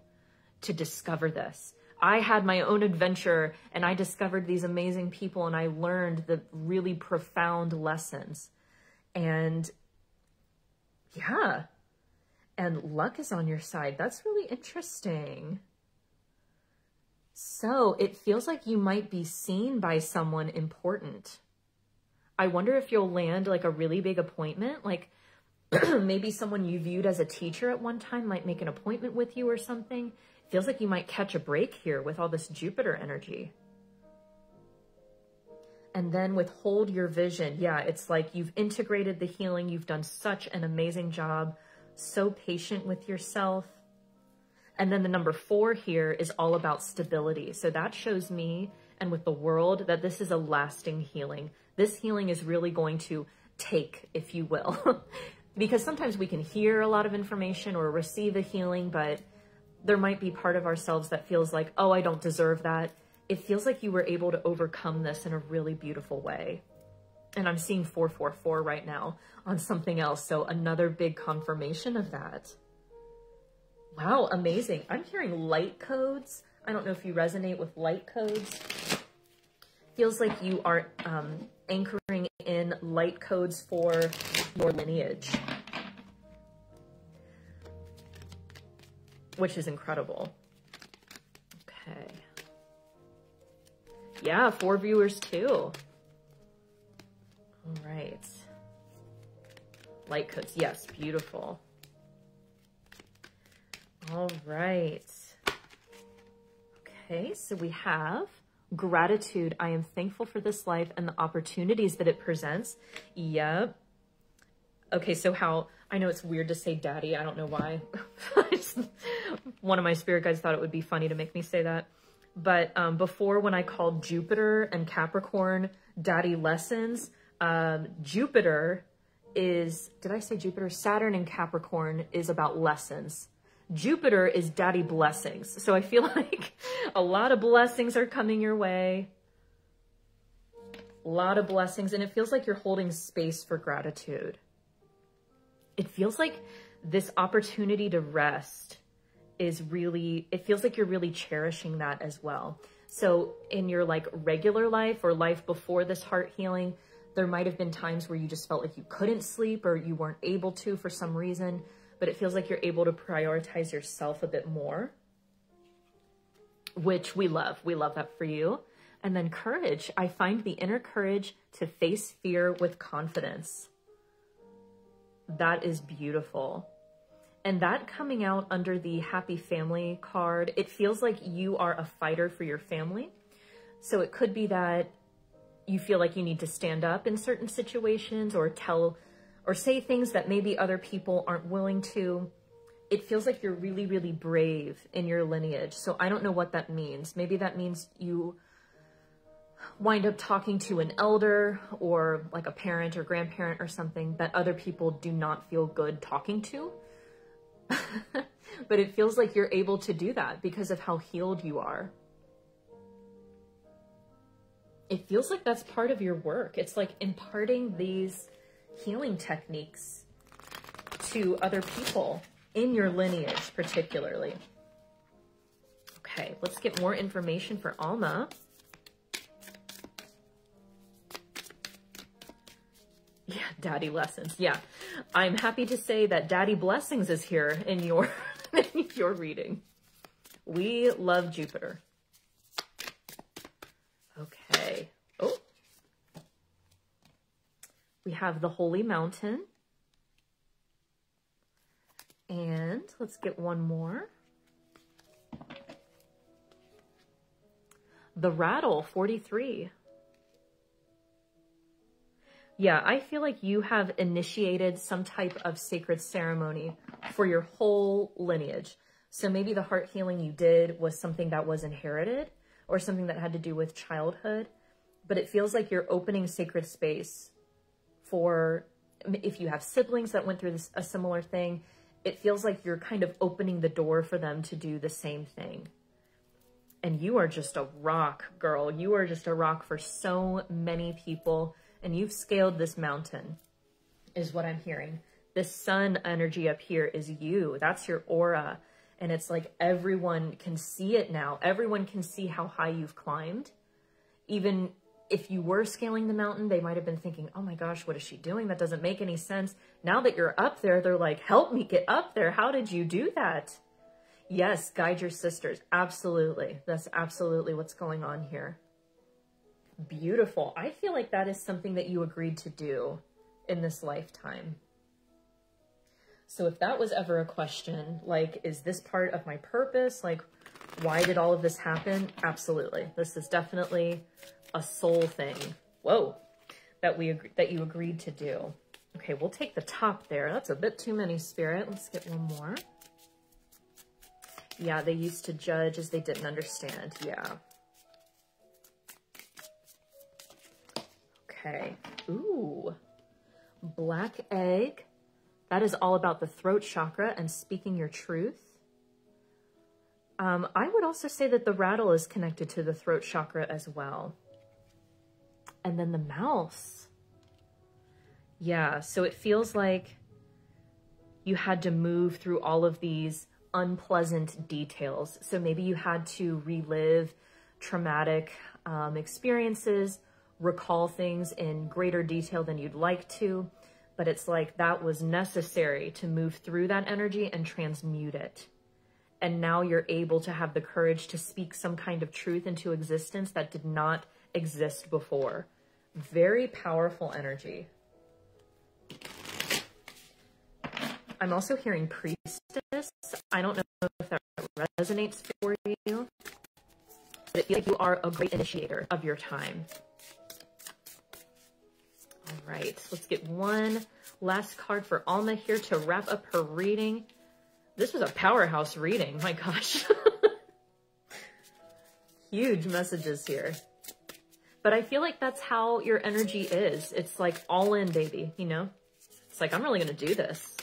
to discover this. I had my own adventure and I discovered these amazing people and I learned the really profound lessons. And yeah, and luck is on your side. That's really interesting. So it feels like you might be seen by someone important. I wonder if you'll land like a really big appointment, like maybe someone you viewed as a teacher at one time might make an appointment with you or something. Feels like you might catch a break here with all this Jupiter energy. And then with hold your vision. Yeah, it's like you've integrated the healing. You've done such an amazing job. So patient with yourself. And then the number 4 here is all about stability. So that shows me and with the world that this is a lasting healing. This healing is really going to take, if you will. Because sometimes we can hear a lot of information or receive a healing, but there might be part of ourselves that feels like, oh, I don't deserve that. It feels like you were able to overcome this in a really beautiful way. And I'm seeing 444 right now on something else. So another big confirmation of that. Wow, amazing. I'm hearing light codes. I don't know if you resonate with light codes. Feels like you are anchoring in light codes for your lineage, which is incredible. Okay. Yeah, 4 viewers too. All right. Light codes. Yes, beautiful. All right. Okay, so we have gratitude. I am thankful for this life and the opportunities that it presents. Yep. Okay, so how, I know it's weird to say daddy. I don't know why. One of my spirit guides thought it would be funny to make me say that. But before, when I called Jupiter and Capricorn daddy lessons, Jupiter is, did I say Jupiter? Saturn and Capricorn is about lessons. Jupiter is daddy blessings. So I feel like a lot of blessings are coming your way. A lot of blessings. And it feels like you're holding space for gratitude. It feels like this opportunity to rest is really, it feels like you're really cherishing that as well. So in your like regular life or life before this heart healing, there might have been times where you just felt like you couldn't sleep or you weren't able to for some reason, but it feels like you're able to prioritize yourself a bit more, which we love. We love that for you. And then courage. I find the inner courage to face fear with confidence. That is beautiful. And that coming out under the happy family card, it feels like you are a fighter for your family. So it could be that you feel like you need to stand up in certain situations or tell or say things that maybe other people aren't willing to. It feels like you're really, really brave in your lineage. So I don't know what that means. Maybe that means you wind up talking to an elder or like a parent or grandparent or something that other people do not feel good talking to. But it feels like you're able to do that because of how healed you are. It feels like that's part of your work. It's like imparting these healing techniques to other people in your lineage, particularly. Okay, let's get more information for Alma. Yeah, daddy lessons. Yeah, I'm happy to say that daddy blessings is here in your, in your reading. We love Jupiter. Okay. Oh, we have the Holy Mountain. And let's get one more. The Rattle, 43. Yeah, I feel like you have initiated some type of sacred ceremony for your whole lineage. So maybe the heart healing you did was something that was inherited or something that had to do with childhood. But it feels like you're opening sacred space for, if you have siblings that went through this, a similar thing, it feels like you're kind of opening the door for them to do the same thing. And you are just a rock, girl. You are just a rock for so many people. And you've scaled this mountain, is what I'm hearing. This sun energy up here is you. That's your aura. And it's like everyone can see it now. Everyone can see how high you've climbed. Even if you were scaling the mountain, they might have been thinking, oh my gosh, what is she doing? That doesn't make any sense. Now that you're up there, they're like, help me get up there. How did you do that? Yes, guide your sisters. Absolutely. That's absolutely what's going on here. Beautiful. I feel like that is something that you agreed to do in this lifetime. So if that was ever a question, like, is this part of my purpose? Like, why did all of this happen? Absolutely. This is definitely a soul thing. Whoa, that you agreed to do. Okay, we'll take the top there. That's a bit too many, Spirit. Let's get one more. Yeah, they used to judge as they didn't understand. Yeah. Okay. Ooh. Black egg. That is all about the throat chakra and speaking your truth. I would also say that the rattle is connected to the throat chakra as well. And then the mouse. Yeah, so it feels like you had to move through all of these unpleasant details. So maybe you had to relive traumatic experiences, recall things in greater detail than you'd like to, but it's like that was necessary to move through that energy and transmute it. And now you're able to have the courage to speak some kind of truth into existence that did not exist before. Very powerful energy. I'm also hearing priestess. I don't know if that resonates for you, but it feels like you are a great initiator of your time. All right, let's get one last card for Alma here to wrap up her reading. This was a powerhouse reading, my gosh. Huge messages here. But I feel like that's how your energy is. It's like all in, baby, you know? It's like, I'm really gonna do this.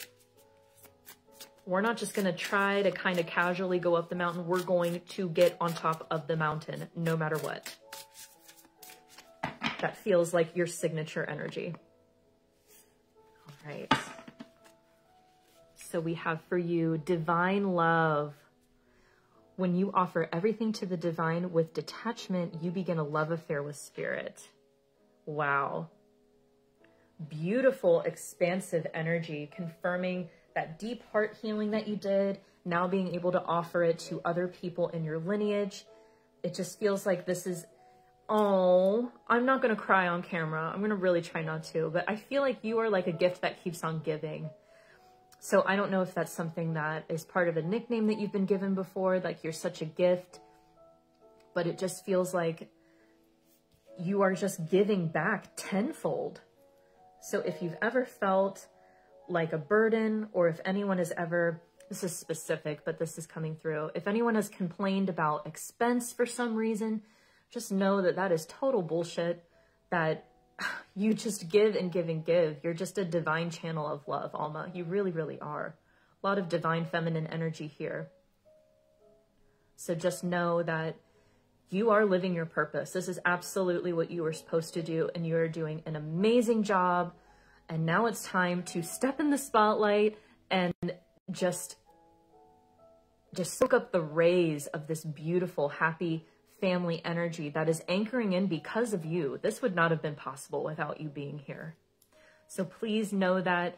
We're not just going to try to kind of casually go up the mountain. We're going to get on top of the mountain no matter what. That feels like your signature energy. All right. So we have for you divine love. When you offer everything to the divine with detachment, you begin a love affair with spirit. Wow. Beautiful, expansive energy, confirming that deep heart healing that you did, now being able to offer it to other people in your lineage. It just feels like this is, oh, I'm not going to cry on camera. I'm going to really try not to, but I feel like you are like a gift that keeps on giving. So I don't know if that's something that is part of a nickname that you've been given before, like you're such a gift, but it just feels like you are just giving back tenfold. So if you've ever felt like a burden, or if anyone has ever, this is specific, but this is coming through. If anyone has complained about expense for some reason, just know that that is total bullshit, that you just give and give and give. You're just a divine channel of love, Alma. You really, really are. A lot of divine feminine energy here. So just know that you are living your purpose. This is absolutely what you were supposed to do, and you are doing an amazing job. And now it's time to step in the spotlight and just soak up the rays of this beautiful, happy family energy that is anchoring in because of you. This would not have been possible without you being here. So please know that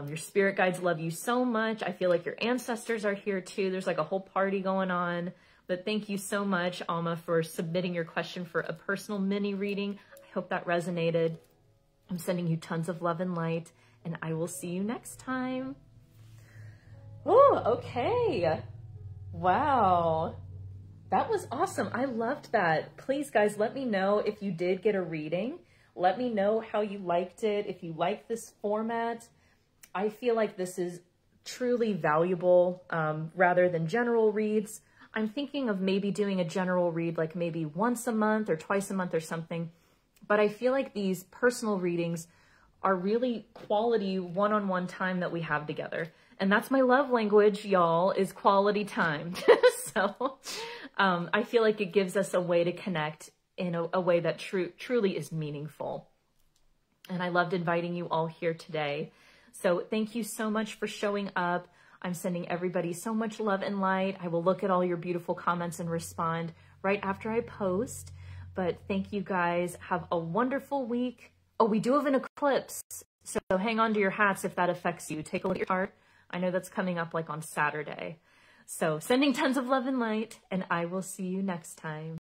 your spirit guides love you so much. I feel like your ancestors are here too. There's like a whole party going on. But thank you so much, Alma, for submitting your question for a personal mini reading. I hope that resonated. I'm sending you tons of love and light, and I will see you next time. Oh, okay. Wow. That was awesome. I loved that. Please, guys, let me know if you did get a reading. Let me know how you liked it, if you like this format. I feel like this is truly valuable rather than general reads. I'm thinking of maybe doing a general read like maybe once a month or twice a month or something. But I feel like these personal readings are really quality one-on-one time that we have together. And that's my love language, y'all, is quality time. So I feel like it gives us a way to connect in a way that truly is meaningful. And I loved inviting you all here today. So thank you so much for showing up. I'm sending everybody so much love and light. I will look at all your beautiful comments and respond right after I post. But thank you guys. Have a wonderful week. Oh, we do have an eclipse. So hang on to your hats if that affects you. Take a look at your chart. I know that's coming up like on Saturday. So sending tons of love and light, and I will see you next time.